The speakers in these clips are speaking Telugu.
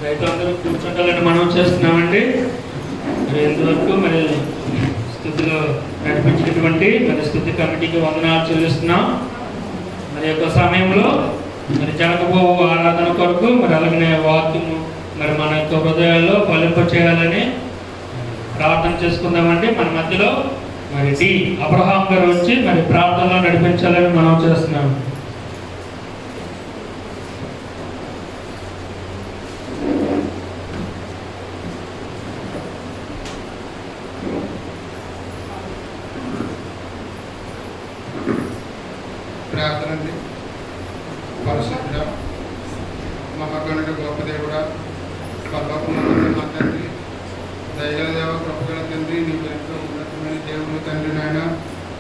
రైతులందరూ కూర్చుంటాలని మనం చేస్తున్నామండి. మరి ఇంతవరకు మరి స్థుతిలో నడిపించినటువంటి మరి స్థుతి కమిటీకి వందనాలు చెల్లిస్తున్నాం. మరి యొక్క సమయంలో మరి జరగబో ఆరాధన కొరకు మరి అలాగనే వాక్యము మరి మన యొక్క హృదయాల్లో ఫలింప చేయాలని ప్రార్థన చేసుకుందామండి. మన మధ్యలో మరి డి అబ్రహాం గారు వచ్చి మరి ప్రార్థనలో నడిపించాలని మనం చేస్తున్నాం. ప్రార్థన పరిశుద్ధ మహాగణుడు గొప్ప దేవుడా, పరలోకమందున్న మా తండ్రి, దయగల దేవ, కృపగల తండ్రి, నీకు ఎంతో ఉన్నతమైన దేవుడు తండ్రి నాయన,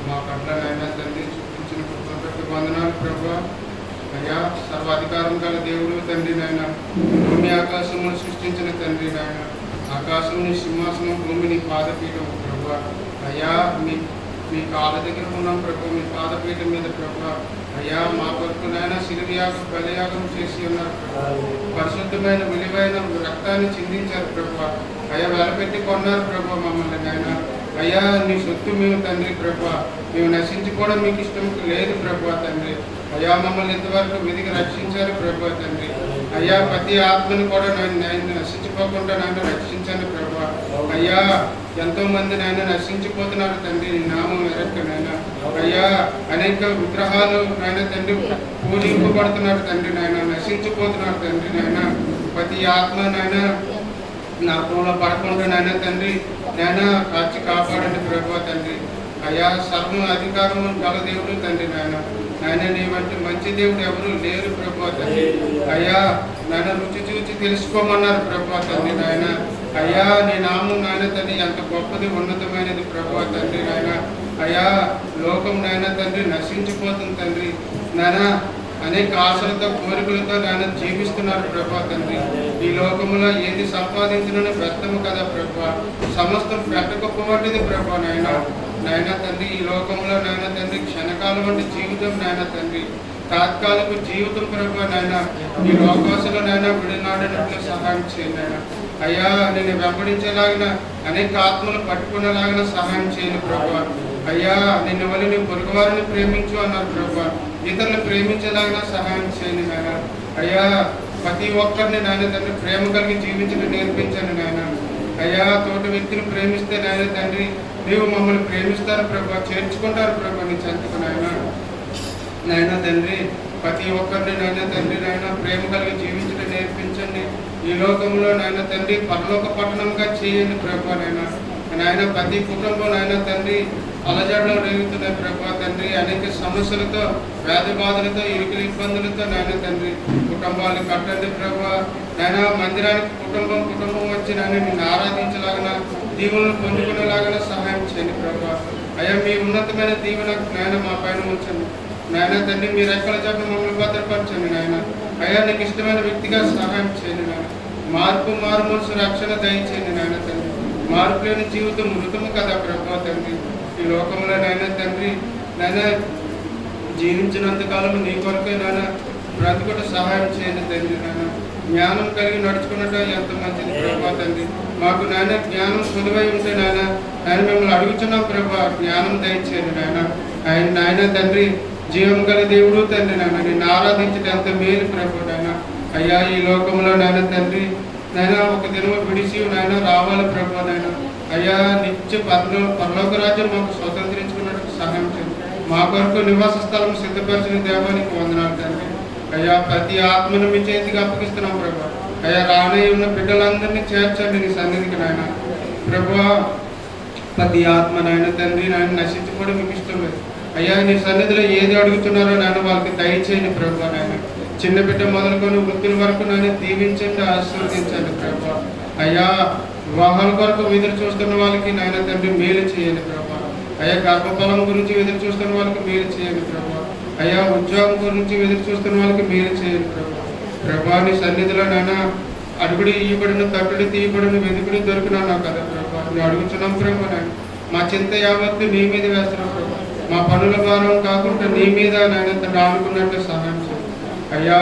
మా పట్ల నాయన తండ్రి చూపించిన కృపకు వందనాలు ప్రభువా. అయ్యా, సర్వాధికారం గల దేవుడు తండ్రి నాయన, భూమి ఆకాశమును సృష్టించిన తండ్రి నాయన, ఆకాశం నీ సింహాసనం, భూమి నీ పాదపీఠం ప్రభా. అయ్యా మీ కాళ్ళ దగ్గర ఉన్నాం ప్రభు, మీ పాదపీఠం మీద ప్రభా. అయ్యా మా కొరకు నాయన శిలువయాగం బలియాగం చేసి ఉన్నారు ప్రభు, పరిశుద్ధమైన విలువైన రక్తాన్ని చిందించారు ప్రభా. అయ్యా వెలపెట్టి కొన్నారు ప్రభా మమ్మల్ని నాయన. అయ్యా నీ సొత్తు మేము తండ్రి ప్రభా, మేము నశించుకోవడం మీకు ఇష్టం లేదు ప్రభా తండ్రి. అయ్యా మమ్మల్ని ఇంతవరకు వెదికి రక్షించారు ప్రభా తండ్రి. అయ్యా ప్రతి ఆత్మని కూడా నేను నశించిపోకుండా నన్ను రక్షించాను ప్రభా. అయ్యా ఎంతో మంది నాయన నశించిపోతున్నారు తండ్రి, నీ నామం ఎరక్క నాయన. అయ్యా అనేక విగ్రహాలు నాయన తండ్రి పూజింపబడుతున్నారు తండ్రి నాయన, నశించిపోతున్నారు తండ్రి నాయన. ప్రతి ఆత్మ నాయన నాకంలో పడకుండా నాయన తండ్రి నాయన కాచి కాపాడండి ప్రభా తండ్రి. అయ్యా సర్వ అధికారం గల దేవుడు తండ్రి నాయన. నాయన నీ వంటి మంచి దేవుడు ఎవరు లేరు ప్రభా తండ్రి. అయ్యా నాయన రుచి చూచి తెలుసుకోమన్నారు ప్రభా తండ్రి నాయన. అయ్యా నీ నామం నాయన తండ్రి ఎంత గొప్పది, ఉన్నతమైనది ప్రభా తండ్రి నాయన. అయ్యా లోకం నాయన తండ్రి నశించిపోతుంది తండ్రి నాయన, అనేక ఆశలతో కోరికలతో నాయన జీవిస్తున్నారు ప్రభా తండ్రి. ఈ లోకంలో ఏది సంపాదించిన వ్యర్థము కదా ప్రభా, సమస్తం పెట్టకపోవటిది ప్రభా నాయన. నాయన తండ్రి ఈ లోకంలో నాయన తండ్రి క్షణకాలం వంటి జీవితం నాయన తండ్రి, తాత్కాలిక జీవితం ప్రభా నాయన. ఈ లోకాశలో నాయన విడినాడినట్లు సహాయం చేయండి నాయన. అయ్యా నేను వెంబడించేలాగిన అనేక ఆత్మలు పట్టుకునేలాగిన సహాయం చేయను ప్రభా. అయ్యా నిన్ను వల్ల నీ పొరుగువారిని ప్రేమించు అన్నారు ప్రభా, ఇతరులు ప్రేమించేలాగిన సహాయం చేయను నాయన. అయ్యా ప్రతి ఒక్కరిని నాయన తండ్రి ప్రేమ కలిగి జీవించడం నేర్పించండి నాయన. అయ్యా తోటి వ్యక్తిని ప్రేమిస్తే నాయన తండ్రి నీవు మమ్మల్ని ప్రేమిస్తారు ప్రభా, చేర్చుకుంటారు ప్రభా నీ చెంతకు నాయన. నాయన తండ్రి ప్రతి ఒక్కరిని నాయన తండ్రి నాయన ప్రేమ కలిగి జీవించడం నేర్పించండి. ఈ లోకంలో నాయన తండ్రి పరలోక పట్టణంగా చేయండి ప్రభా నాయన. నాయన ప్రతి కుటుంబం నాయన తండ్రి అలజడలో రేగుతున్నాయి ప్రభా తండ్రి, అనేక సమస్యలతో వ్యాధి బాధలతో ఇరుకుల ఇబ్బందులతో నాయన తండ్రి కుటుంబాలను కట్టండి ప్రభా నాయన. మందిరానికి కుటుంబం వచ్చి నాయన నిన్ను ఆరాధించలాగిన దీవులను పొందుకునేలాగా సహాయం చేయండి ప్రభా. అయ్యా మీ ఉన్నతమైన దీవెన నాయన మా పైన ఉంచండి నాయన తండ్రి. మీ రెక్కల చాటున మమ్మల్ని భద్రపరచండి నాయన. అయ్యా నీకు ఇష్టమైన వ్యక్తిగా సహాయం చేయండి నాయన. మారు మనసు రక్షణ దయచేయండి నాయన తండ్రి. మార్పు లేని జీవితం మృతము కదా ప్రభా తండ్రి. ఈ లోకంలో నాయన తండ్రి నాయన జీవించినంతకాలం నీ కొరకే నాయన బ్రతుకుట సహాయం చేయండి తండ్రి నాయన. జ్ఞానం కలిగి నడుచుకున్నట్టు ఎంత మంచిది ప్రభా తండ్రి. మాకు నాయన జ్ఞానం సులువై ఉంటే నాయన మిమ్మల్ని అడుగుతున్నాం ప్రభా, జ్ఞానం దయచేయండి నాయన. ఆయన నాయన తండ్రి జీవం గల దేవుడు తండ్రి నాయన, నిన్ను ఆరాధించడం ఎంత మేలు ప్రభు నాయన. అయ్యా ఈ లోకంలో నాయన తండ్రి నాయన ఒక దినము విడిచి నాయన రావాలి ప్రభు నాయన. అయ్యా నిత్య పరలోక రాజ్యం మాకు స్వతంత్రించుకున్నట్టు సహాయం చేయండి. మా కొరకు నివాస స్థలం సిద్ధపరిచిన దేవానికి వందనాలు తండ్రి. అయ్యా ప్రతి ఆత్మను మీ చేతికి అప్పగిస్తున్నాం ప్రభా. అయ్యా రానయ్య ఉన్న బిడ్డలందరినీ చేర్చండి నీ సన్నిధికి నాయన ప్రభా. ప్రతి ఆత్మ నాయన తండ్రి నాయన నశించుకోవడం మీకు ఇష్టం లేదు. అయ్యా నీ సన్నిధిలో ఏది అడుగుతున్నారో నాయన వాళ్ళకి దయచేయండి ప్రభా నాయన. చిన్న బిడ్డ మొదలుకొని వృత్తుల వరకు నాయన దీవించండి, ఆశీర్వదించండి ప్రభా. అయ్యా వివాహాల కొరకు ఎదురు చూస్తున్న వాళ్ళకి నాయన తండ్రి మేలు చేయండి ప్రభా. అయ్యా గర్భఫలం గురించి ఎదురు చూస్తున్న వాళ్ళకి మేలు చేయండి ప్రభా. అయ్యా ఉద్యోగం గురించి ఎదురు చూస్తున్న వాళ్ళకి మేలు చేయండి ప్రభా. ప్రభా నీ సన్నిధిలో నాయన అడుగుడి ఇయ్యబడిన తట్టుడి తీయబడిన వెతుకుడి దొరికినాను కదా ప్రభా. నువ్వు అడుగుతున్నాం ప్రభా నాయన. మా చింత యావత్తు నీ మీద వేస్తున్నాం ప్రభా. మా పనుల భారం కాకుండా నీ మీద నాయన తండ్రి ఆనుకున్నట్టు సహాయం చేయండి. అయ్యా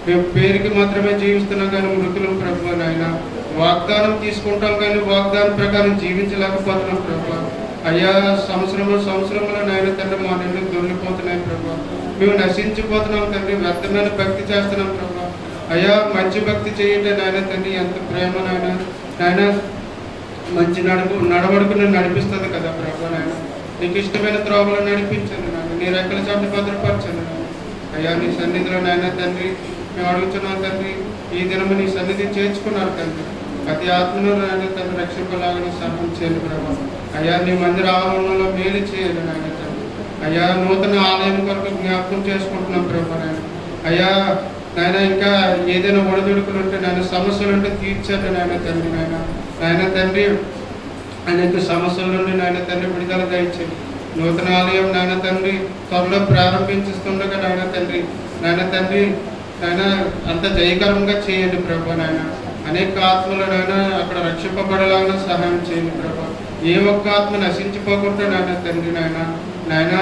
మేము పేరుకి మాత్రమే జీవిస్తున్నాం కానీ మృతులం ప్రభు నాయన. వాగ్దానం తీసుకుంటాం కానీ వాగ్దానం ప్రకారం జీవించలేకపోతున్నాం ప్రభా. అయ్యా సంవత్సరంలో నాయన తండ్రి మా నిండు దొరికిపోతున్నాయి ప్రభా. మేము నశించిపోతున్నాం తండ్రి, వ్యర్థమైన భక్తి చేస్తున్నాం ప్రభా. అయ్యా మంచి భక్తి చేయండి నాయన తండ్రి. ఎంత ప్రేమ నాయన మంచి నడవడుకుని నడిపిస్తుంది కదా ప్రభా నాయన. నీకు ఇష్టమైన త్రోవలు నడిపించండి నాయన. నీ రెక్కల చాటును భద్రపరచండి నాయన. అయ్యా నీ సన్నిధిలో నాయన తండ్రి మేము అడుగుతున్నాం తండ్రి. ఈ దినము నీ సన్నిధి చేర్చుకున్నారు తండ్రి. ప్రతి ఆత్మను నాయన తండ్రి రక్షింపలాగా సహాయం చేయండి ప్రభా. అయ్యా నీ మందిర ఆవరణలో మేలు చేయండి నాయన తండ్రి. అయ్యా నూతన ఆలయం కొరకు జ్ఞాపకం చేసుకుంటున్నాం ప్రభా నాయన. అయ్యా నాయన ఇంకా ఏదైనా ఒడిదుడుకులు ఉంటే నాయన సమస్యలు ఉంటే తీర్చండి నాయన తండ్రి. నాయన తండ్రి అనేక సమస్యల నుండి నాయన తండ్రి విడుదల దయచేయండి. నూతన ఆలయం నాయన తండ్రి త్వరలో ప్రారంభించుతుండగా నాయన తండ్రి నాయన అంత జయకరంగా చేయండి ప్రభా నాయన. అనేక ఆత్మలనైనా అక్కడ రక్షింపబడేలాగా సహాయం చేయండి ప్రభా. ఏ ఒక్క ఆత్మ నశించిపోకుండా నాయన తండ్రి నాయన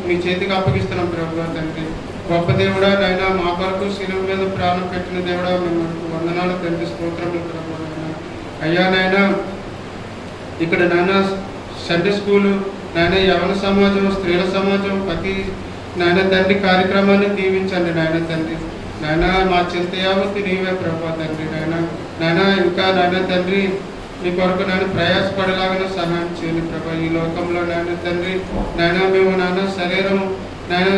మీ చేతికి అప్పగిస్తున్నాం ప్రభా తండ్రి. గొప్ప దేవుడా నాయన, మా కొరకు శిలువ మీద ప్రాణం పెట్టిన దేవుడా, మేము వందనాలు తండ్రి, స్తోత్రములు ప్రభా నాయన. అయ్యా నాయన, ఇక్కడ నాయన సండే స్కూలు నాయన, యవన సమాజం, స్త్రీల సమాజం, ప్రతి నాయన తండ్రి కార్యక్రమాన్ని దీవించండి నాయన తండ్రి. నాయన మా చింత యావత్తు నీవే ప్రభా తండ్రి. నాయన ఇంకా నాయన తండ్రి నీ కొరకు నాయన ప్రయాసపడేలాగా సహాయం చేయండి ప్రభా. ఈ లోకంలో నాయన తండ్రి మేము నాయన శరీరం నాయన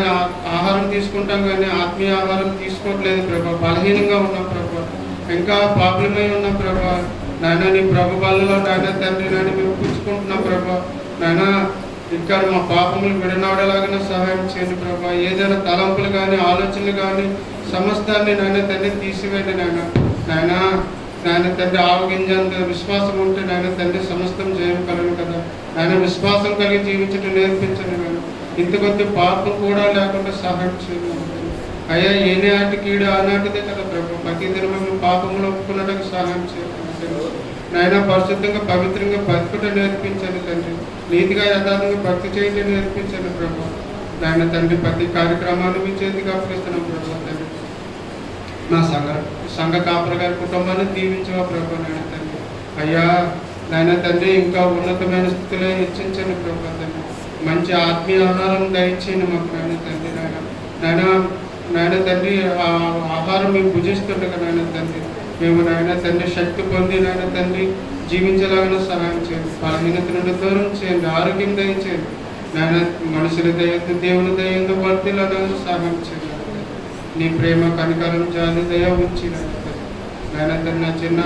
ఆహారం తీసుకుంటాం కానీ ఆత్మీయ ఆహారం తీసుకోవట్లేదు ప్రభా. బలహీనంగా ఉన్నాం ప్రభా, ఇంకా పాపులమై ఉన్నాం ప్రభా. నాయన నీ ప్రభు బలలో నాయన తండ్రి మేము పుచ్చుకుంటున్నాం ప్రభా. నాయన ఇంకా మా పాపములు విడనాడేలాగా సహాయం చేయండి ప్రభా. ఏదైనా తలంపులు కానీ ఆలోచనలు కానీ సమస్తాన్ని నాయన తండ్రి తీసివేయండి నాయన తండ్రి. ఆవగింజంత విశ్వాసం ఉంటే నాయన తండ్రి సమస్తం చేయగలరు కదా నాయన. విశ్వాసం కలిగి జీవించడం నేర్పించండి నాయన. ఇంత కొద్ది పాపం కూడా లేకుండా సహాయం చేయండి అయ్యా. ఏ నాటికి ఆనాటిదే కదా ప్రభు. ప్రతి దినము పాపములు ఒప్పుకున్నట్టుగా సహాయం చేయండి నాయన. పరిశుద్ధంగా పవిత్రంగా బతుకుట నేర్పించండి తండ్రి. నీతిగా యథార్థంగా భక్తి చేయడం నేర్పించండి ప్రభు నాయన తండ్రి. ప్రతి కార్యక్రమాన్ని మీ చేతికి అప్పగిస్తున్నాం ప్రభు తండ్రి. నా సంఘ కాపర గారి కుటుంబాన్ని దీవించవా ప్రభు నాయన తండ్రి. అయ్యా నాయన తండ్రి, ఇంకా ఉన్నతమైన స్థితిలో హెచ్చించండి ప్రభు తండ్రి. మంచి ఆత్మీయ ఆహారం దయచేయండి మాకు నాయన తండ్రి. నాయన తండ్రి, ఆహారం మేము భుజిస్తుండగా నాయన తండ్రి మేము నాయన తండ్రి శక్తి పొంది నాయన తండ్రి జీవించలాగా సహాయం చేయండి. బలహీనత నుండి దూరం చేయండి, ఆరోగ్యం దయచేయండి నాయన. మనుషుల దయంతో దేవుని దయంతో వర్తిలాగా సహాయం చేయండి. నీ ప్రేమ కనికరం జాలి దయ ఉంచి నాయన తండ్రి నా చిన్న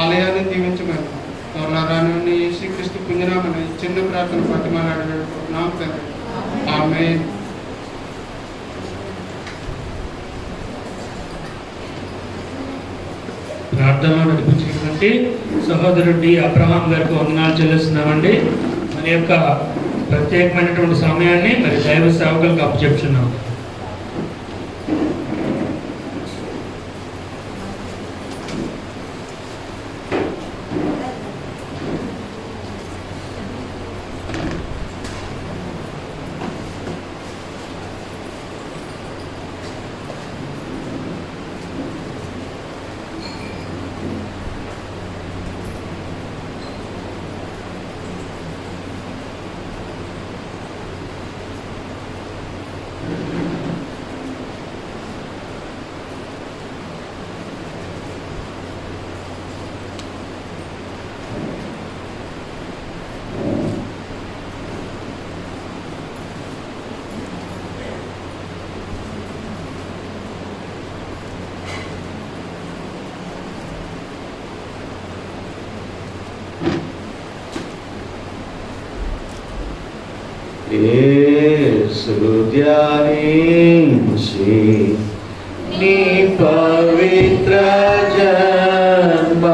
ఆలయాన్ని దీవించమని త్వరరాని యేసుక్రీస్తు పుణ్యనామని చిన్న ప్రార్థన పట్టుమని తండ్రి. ఆమేన్. ప్రార్థనలో నడిపించినటువంటి సహోదరుడి అబ్రహాం గారికి వందనాలు చెల్లిస్తున్నామండి. మన యొక్క ప్రత్యేకమైనటువంటి సమయాన్ని మరి దైవ సేవకులకు అప్పచెప్తున్నాం. యేసు ధ్యానించి నీ పవిత్ర జన్మ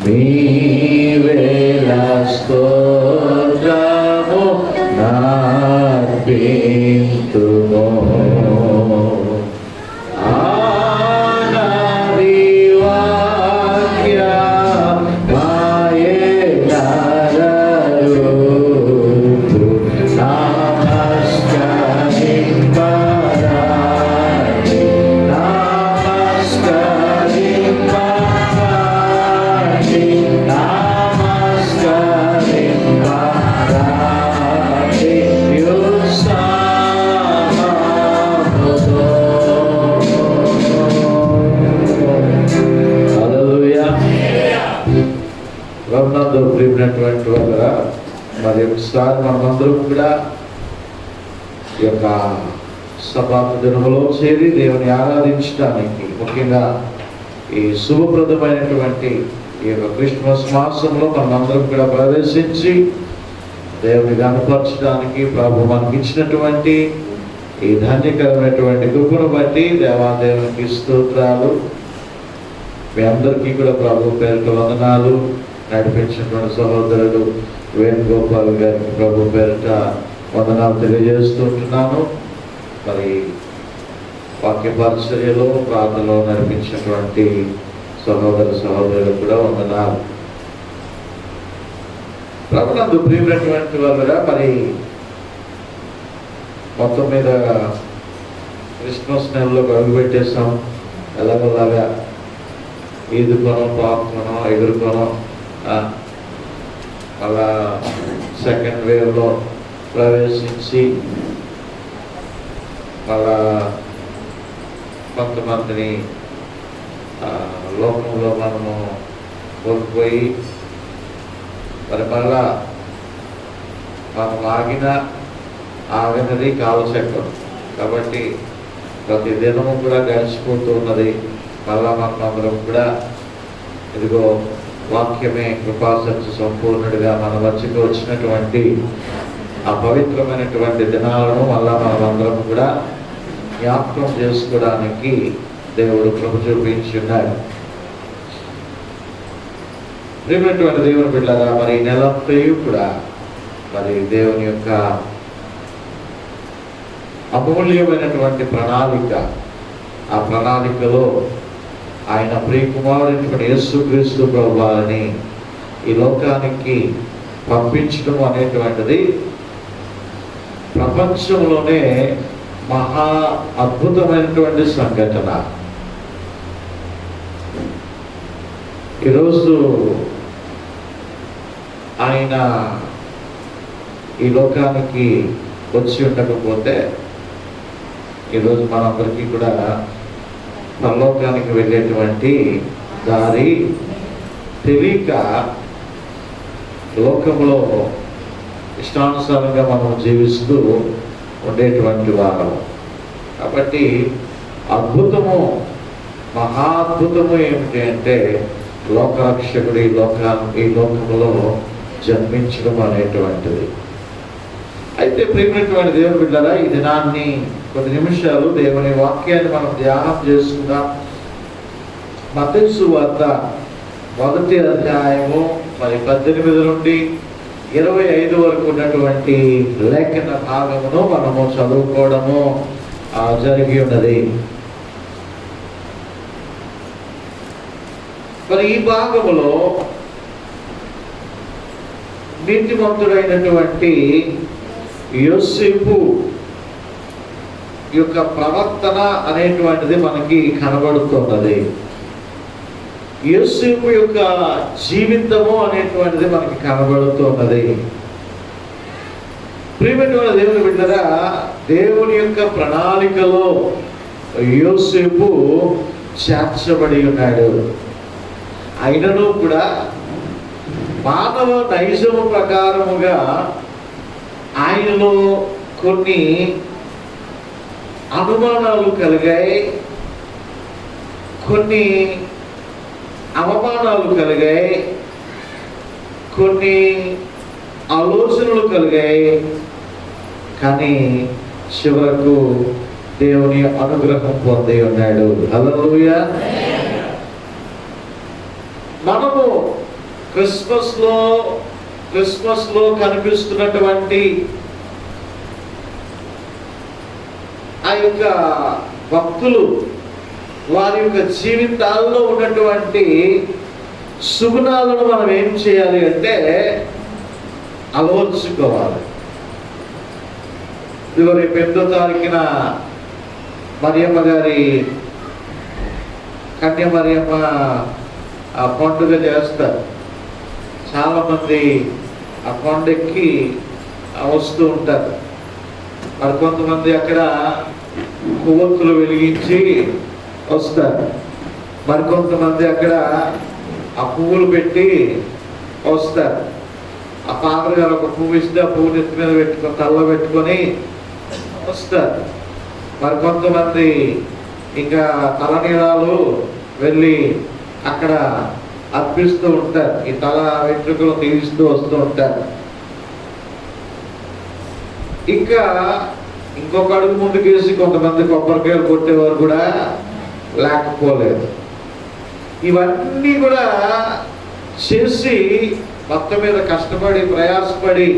మీవేళ స్తోత్రము నార్పింతుము. ప్రియమైనటువంటి వాళ్ళ మరి ఒకసారి మనమందరం కూడా ఈ యొక్క సభాత దినములో చేరి దేవుని ఆరాధించడానికి, ముఖ్యంగా ఈ శుభప్రదమైనటువంటి ఈ యొక్క క్రిస్మస్ మాసంలో మనమందరం కూడా ప్రవేశించి దేవుని కనపరచడానికి ప్రభు మనకి ఇచ్చినటువంటి ఈ ధన్యకరమైనటువంటి కృపను బట్టి దేవాదేవునికి స్తోత్రాలు. మీ అందరికీ కూడా ప్రభు పేరుట వందనాలు. నడిపించినటువంటి సహోదరుడు వేణుగోపాల్ గారికి ప్రభు పేరిట వందనాలు తెలియజేస్తుంటున్నాను. మరి వాక్య పరిచర్యలో ప్రార్థనలో నడిపించినటువంటి సహోదర సహోదరులు కూడా వందనాలు. ప్రభునందు ప్రియమైనటువంటి వాళ్ళుగా మరి మొత్తం మీద క్రిస్మస్ నెలలో అడుగు పెట్టేస్తాం. ఎలాగోలాగా ఈదుకోనో పాపుకోనో ఎగురుకోనో అలా సెకండ్ వేవ్లో ప్రవేశించి మళ్ళా కొంతమందిని లోకంలో మనము కోల్పోయి మరి మళ్ళా మనం ఆగినది కాలచక్రం కాబట్టి ప్రతి దినము కూడా గడిచిపోతూ ఉన్నది. మళ్ళా మనం అందరం కూడా ఇదిగో వాక్యమే కృపాసత్య సంపూర్ణుడిగా మన మధ్యకు వచ్చినటువంటి ఆ పవిత్రమైనటువంటి దినాలను మళ్ళా మనమందరం కూడా జ్ఞాపకం చేసుకోవడానికి దేవుడు కృప చూపించి ఉన్నాడు. ప్రియమైనటువంటి దేవుని బిడ్డలారా, మరి ఈ నెలంతా కూడా మరి దేవుని యొక్క అమూల్యమైనటువంటి ప్రణాళిక, ఆ ప్రణాళికలో ఆయన ప్రియకుమారుడైనటువంటి యేసుక్రీస్తు ప్రభువుని ఈ లోకానికి పంపించడం అనేటువంటిది ప్రపంచంలోనే మహా అద్భుతమైనటువంటి సంఘటన. ఈరోజు ఆయన ఈ లోకానికి వచ్చి ఉండకపోతే ఈరోజు మనందరికీ కూడా పరలోకానికి వెళ్ళేటువంటి దారి తెలియక లోకంలో ఇష్టానుసారంగా మనం జీవిస్తూ ఉండేటువంటి వారం. కాబట్టి అద్భుతము, మహా అద్భుతము ఏమిటి అంటే లోకరక్షకుడు ఈ లోకంలో జన్మించడం అనేటువంటిది. అయితే ప్రియమైనటువంటి దేవుని బిడ్డలారా, ఈ దినాన్ని కొన్ని నిమిషాలు దేవుని వాక్యాన్ని మనం ధ్యానం చేసుకుందాం. మత్తయి సువార్త 1వ అధ్యాయము మరి 18 నుండి 25 వరకు ఉన్నటువంటి లేఖన భాగమును మనము చదువుకోవడము జరిగి ఉన్నది. మరి ఈ భాగములో నీతిమంతుడైనటువంటి యోసేపు యొక్క ప్రవర్తన అనేటువంటిది మనకి కనబడుతున్నది. యోసేపు యొక్క జీవితము అనేటువంటిది మనకి కనబడుతున్నది. ప్రియమైన దేవుని బిడ్డరా, దేవుని యొక్క ప్రణాళికలో యోసేపు చేర్చబడి ఉన్నాడు. అయినను కూడా మానవ నైజము ప్రకారముగా ఆయనలో కొన్ని అనుమానాలు కలిగాయి, కొన్ని అవమానాలు కలిగాయి, కొన్ని ఆలోచనలు కలిగాయి. కానీ చివరకు దేవుని అనుగ్రహం పొంది ఉన్నాడు. హల్లెలూయా. మనము క్రిస్మస్ లో కనిపిస్తున్నటువంటి ఆ యొక్క భక్తులు వారి యొక్క జీవితాల్లో ఉన్నటువంటి సుగుణాలను మనం ఏం చేయాలి అంటే అలవర్చుకోవాలి. ఇదిగో రేపు 8వ తారీఖున మరియమ్మ గారి కన్య మరియమ్మ ఆ పండుగ చేస్తారు. చాలామంది ఆ కొండెక్కి వస్తూ ఉంటారు. మరి కొంతమంది అక్కడ కొవ్వొత్తులు వెలిగించి వస్తారు. మరికొంతమంది అక్కడ ఆ పువ్వులు పెట్టి వస్తారు. ఆ ఫాదర్ గారు ఒక పువ్వు ఇస్తే ఆ పువ్వు నెత్తి మీద పెట్టుకొని తల్ల పెట్టుకొని వస్తారు. మరికొంతమంది ఇంకా తలనీలాలు వెళ్ళి అక్కడ అర్పిస్తూ ఉంటారు. ఈ తల వెంట్రుకలు తీస్తూ వస్తూ ఉంటారు. ఇంకా ఇంకొక అడుగు ముందుకేసి కొంతమంది కొబ్బరికాయలు కొట్టేవారు కూడా లేకపోలేదు. ఇవన్నీ కూడా చేసి మొత్తం మీద కష్టపడి ప్రయాసపడి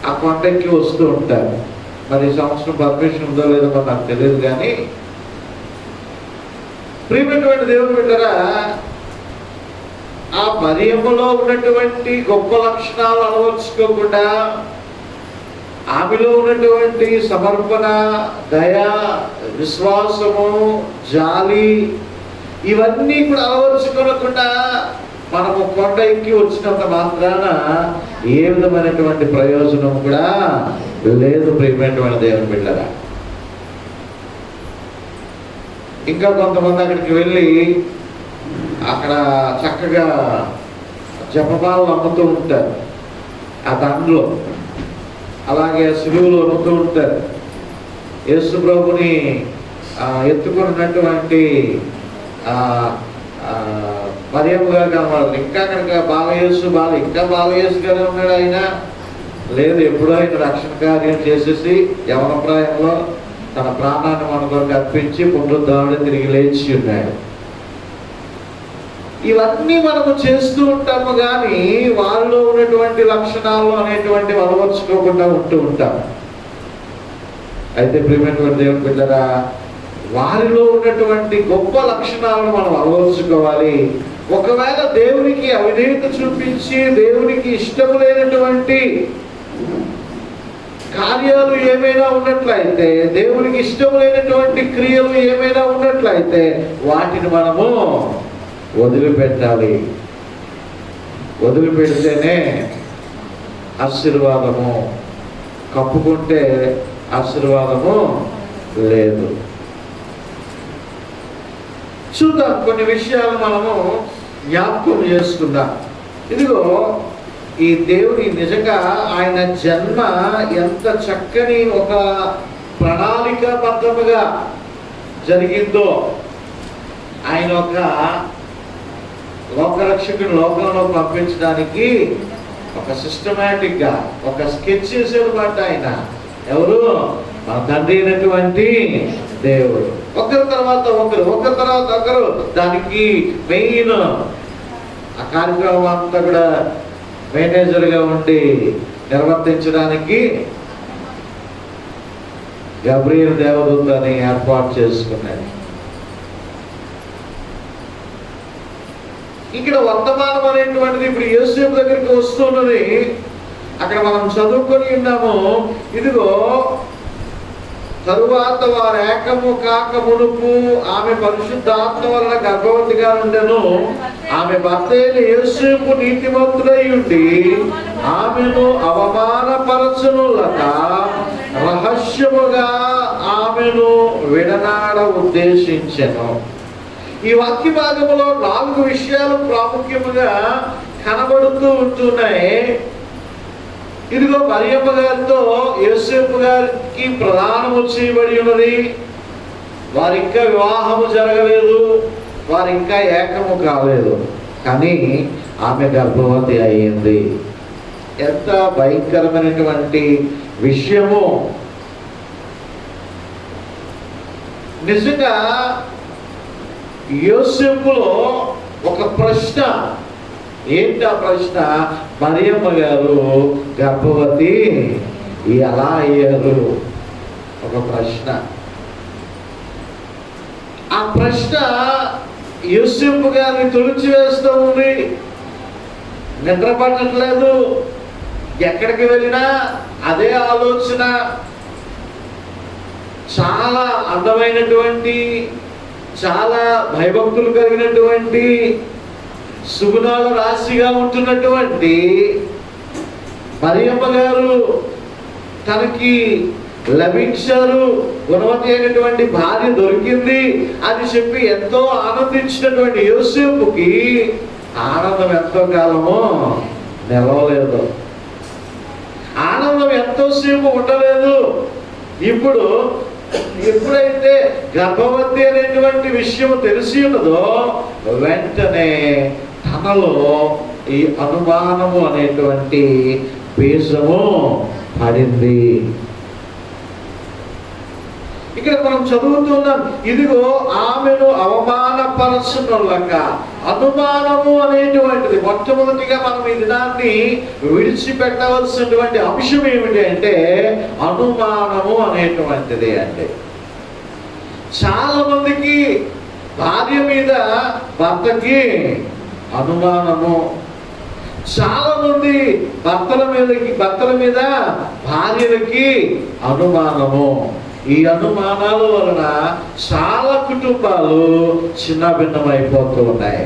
ఆ కొండకి వస్తూ ఉంటారు. మరి ఈ సంవత్సరం పర్మిషన్ ఉందో లేదో మరి నాకు తెలియదు. కానీ ప్రియమైనటువంటి దేవుని బిడ్డలారా, ఆ మరియమ్మలో ఉన్నటువంటి గొప్ప లక్షణాలు అలవర్చుకోకుండా ఆమెలో ఉన్నటువంటి సమర్పణ, దయ, విశ్వాసము, జాలి ఇవన్నీ కూడా అలవర్చుకోకుండా మనము కొండ ఎక్కి వచ్చినంత మాత్రాన ఏ విధమైనటువంటి ప్రయోజనం కూడా లేదు. ప్రియమైనటువంటి దేవుని బిడ్డలారా, ఇంకా కొంతమంది అక్కడికి వెళ్ళి అక్కడ చక్కగా జపమాలను అమ్ముతూ ఉంటారు, ఆ దండలో అలాగే సిలువలు అమ్ముతూ ఉంటారు. యేసు ప్రభుని ఎత్తుకున్నటువంటి మరియమ్మ గారు కనబడదు. ఇంకా కనుక ఇంకా బాలయేసుగానే ఉన్నాడు ఆయన. లేదు, ఎప్పుడో ఆయన రక్షణ కార్యం చేసేసి యవన ప్రాయంలో తన ప్రాణాన్ని మన కొరకు అర్పించి పునరుద్ధారణ తిరిగి లేచి ఉన్నాడు. ఇవన్నీ మనము చేస్తూ ఉంటాము, కానీ వారిలో ఉన్నటువంటి లక్షణాలు అనేటువంటివి అలవర్చుకోకుండా ఉంటూ ఉంటాం. అయితే ప్రియమైనటువంటి దేవుని బిడ్డలారా, వారిలో ఉన్నటువంటి గొప్ప లక్షణాలను మనం అలవర్చుకోవాలి. ఒకవేళ దేవునికి అవిధేయత చూపించి దేవునికి ఇష్టం లేనటువంటి కార్యాలు ఏమైనా ఉన్నట్లయితే, దేవునికి ఇష్టం లేనటువంటి క్రియలు ఏమైనా ఉన్నట్లయితే వాటిని మనము వదిలిపెట్టాలి. వదిలిపెడితేనే ఆశీర్వాదము, కప్పుకుంటే ఆశీర్వాదము లేదు. చూద్దాం, కొన్ని విషయాలు మనము జ్ఞాపకం చేసుకుందాం. ఇదిగో ఈ దేవుని నిజంగా ఆయన జన్మ ఎంత చక్కని ఒక ప్రణాళికాబద్ధముగా జరిగిందో, ఆయన ఒక లోకరక్షకుని లోకంలో పంపించడానికి ఒక సిస్టమేటిక్ గా ఒక స్కెచ్ చేసేది మాట ఆయన. ఎవరు? మన తండ్రి అయినటువంటి దేవుడు. ఒకరి తర్వాత ఒకరు దానికి మెయిన్ ఆ కార్యక్రమం అంతా కూడా మేనేజర్గా ఉండి నిర్వర్తించడానికి గబ్రియల్ దేవదూతని ఏర్పాటు చేసుకున్నాడు. ఇక్కడ వర్తమానం అనేటువంటిది ఇప్పుడు యేసేపు దగ్గరికి వస్తున్నది. అక్కడ మనం చదువుకొని ఉన్నాము, ఇదిగో తరువాత వారు ఏకము కాక మునుపు ఆమె పరిశుద్ధాత్మ వలన గర్భవతిగా ఉండెను. ఆమె భర్త అయిన యేసేపు నీతిమంతుడై ఉండి ఆమెను అవమానపరచునులక రహస్యముగా ఆమెను విడనాడ ఉద్దేశించెను. ఈ వాక్య భాగంలో 4 విషయాలు ప్రాముఖ్యముగా కనబడుతూ ఉంటున్నాయి. ఇదిగో మరియమ్మ గారితో యోసేపు గారికి ప్రదానము చేయబడి ఉన్నది. వారి ఇంకా వివాహము జరగలేదు, వారు ఇంకా ఏకము కాలేదు, కానీ ఆమె గర్భవతి అయ్యింది. ఎంత భయంకరమైనటువంటి విషయము! నిజంగా యోసేపులో ఒక ప్రశ్న. ఏంటి ఆ ప్రశ్న? మరియమ్మ గారు గర్భవతి ఎలా అయ్యారు? ఒక ప్రశ్న. ఆ ప్రశ్న యోసేపు గారిని తొలిచివేస్తూ ఉంది. నిద్ర పట్టట్లేదు, ఎక్కడికి వెళ్ళినా అదే ఆలోచన. చాలా అందమైనటువంటి, చాలా భయభక్తులు కలిగినటువంటి, సుగుణాల రాశిగా ఉంటున్నటువంటి మరియమ్మ గారు తనకి లభించారు, గుణవతి అయినటువంటి భార్య దొరికింది అని చెప్పి ఎంతో ఆనందించినటువంటి యోసేపుకి ఆనందం ఎంతో కాలమో నిలవలేదు. ఆనందం ఎంతోసేపు ఉండలేదు. ఇప్పుడు ఎప్పుడైతే గర్భవతి అనేటువంటి విషయం తెలిసి ఉన్నదో వెంటనే తనలో ఈ అనుమానము అనేటువంటి బీజము పడింది. ఇక్కడ మనం చదువుతున్నాం, ఇదిగో ఆమెను అవమానపరచునులక. అనుమానము అనేటువంటిది మొట్టమొదటిగా మనం ఈ దినాన్ని విడిచిపెట్టవలసినటువంటి అంశం ఏమిటి అంటే అనుమానము అనేటువంటిది. అంటే చాలా మందికి భార్య మీద భర్తకి అనుమానము. చాలా మంది భర్తల మీద భార్యలకి అనుమానము. ఈ అనుమానాల వలన చాలా కుటుంబాలు చిన్నభిన్నమైపోతూ ఉన్నాయి.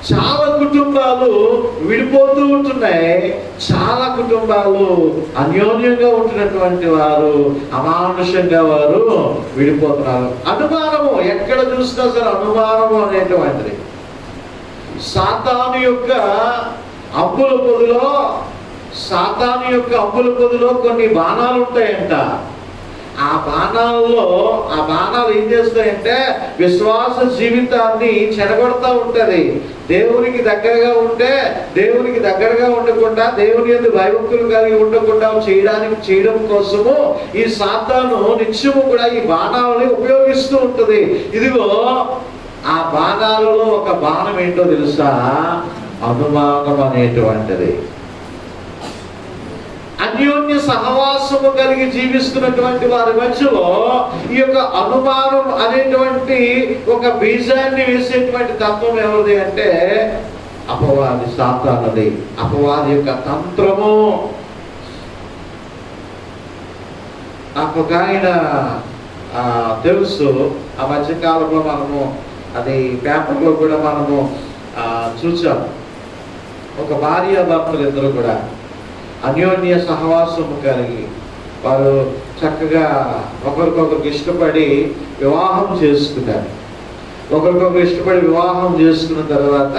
చాలా కుటుంబాలు విడిపోతూ ఉంటున్నాయి. చాలా కుటుంబాలు అన్యోన్యంగా ఉంటున్నటువంటి వారు అమానుషంగా వారు విడిపోతున్నారు. అనుమానము ఎక్కడ చూసినా సరే అనుమానము అనేటువంటిది సాతాను యొక్క అప్పుల పొదిలో కొన్ని బాణాలు ఉంటాయంట. ఆ బాణాలు ఏం చేస్తాయంటే విశ్వాస జీవితాన్ని చెడగొడతా ఉంటది. దేవునికి దగ్గరగా ఉండకుండా, దేవుని యందు భయభక్తులు కలిగి ఉండకుండా చేయడం కోసము ఈ సాతాను నిత్యము కూడా ఈ బాణాలని ఉపయోగిస్తూ ఉంటది. ఇదిగో ఆ బాణాలలో ఒక బాణం ఏంటో తెలుసా? అనుమానం అనేటువంటిది. అన్యోన్య సహవాసము కలిగి జీవిస్తున్నటువంటి వారి మధ్యలో ఈ యొక్క అనుమానం అనేటువంటి ఒక బీజాన్ని వేసేటువంటి తత్వం ఎవరిది అంటే అపవాది సాతానుది. అపవాది యొక్క తంత్రము. నాకు ఒక ఆయన తెలుసు. ఆ మధ్యకాలంలో మనము అది పేపర్లో కూడా మనము చూసాం. ఒక భార్య భర్తలు ఇద్దరు కూడా అన్యోన్య సహవాసము కలిగి వారు చక్కగా ఒకరికొకరికి ఇష్టపడి వివాహం చేసుకున్న తర్వాత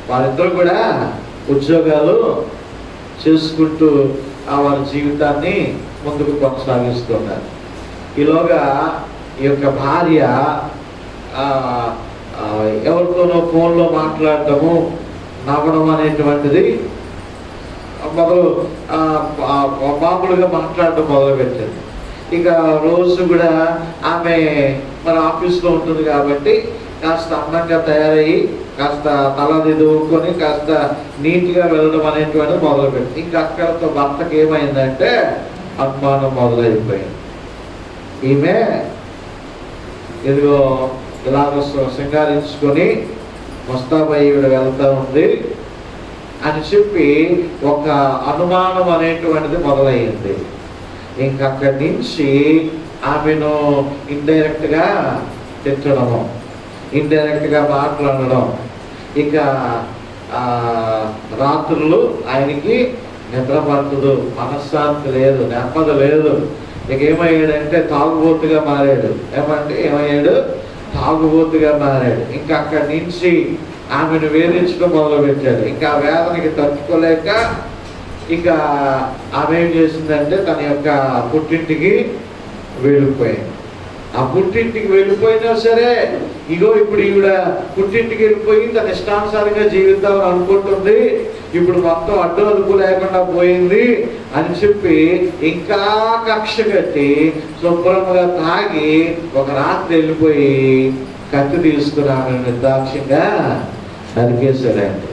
వారిద్దరు కూడా ఉద్యోగాలు చేసుకుంటూ వారి జీవితాన్ని ముందుకు కొనసాగిస్తున్నారు. ఈలోగా ఈ యొక్క భార్య ఎవరితోనో ఫోన్లో మాట్లాడటము, నవ్వడం అనేటువంటిది మామూలుగా మాట్లాడటం మొదలుపెట్టింది. ఇక రోజు కూడా ఆమె మన ఆఫీస్లో ఉంటుంది కాబట్టి కాస్త అందంగా తయారయ్యి కాస్త తలది దూకొని కాస్త నీట్గా వెళ్ళడం అనేటువంటిది మొదలుపెట్టింది. ఇంకా అక్కడతో భర్తకి ఏమైందంటే అనుమానం మొదలైపోయింది. ఈమె ఇదిగో ఇలాగ సింగారించుకొని ముస్తాబై ఈవిడ వెళ్తా ఉంది అని చెప్పి ఒక అనుమానం అనేటువంటిది మొదలయ్యింది. ఇంకక్కడి నుంచి ఆమెను ఇండైరెక్ట్గా తిట్టడము, ఇండైరెక్ట్గా మాట్లాడడం. ఇక రాత్రులు ఆయనకి నిద్ర పడుతుంది, మనశ్శాంతి లేదు, నెమ్మది లేదు. ఇక ఏమయ్యాడంటే తాగుబోతుగా మారాడు. తాగుబోతుగా మారాడు. ఇంకా అక్కడి నుంచి ఆమెను వేధించడం మొదలుపెట్టాడు. ఇంకా ఆ వేదనకి తట్టుకోలేక ఇక ఆమె ఏం చేసిందంటే తన యొక్క పుట్టింటికి వెళ్ళిపోయింది. ఆ పుట్టింటికి వెళ్ళిపోయినా సరే ఇగో ఇప్పుడు ఈవిడ పుట్టింటికి వెళ్ళిపోయి తన ఇష్టానుసారంగా జీవిద్దామని అనుకుంటుంది. ఇప్పుడు మొత్తం అడ్డు అదుపు లేకుండా పోయింది అని చెప్పి ఇంకా కక్ష కట్టి శుభ్రంగా తాగి ఒక రాత్రి వెళ్ళిపోయి కత్తి తీసుకుని ఆమె నిర్దాక్ష్యంగా నరికేశాడండి.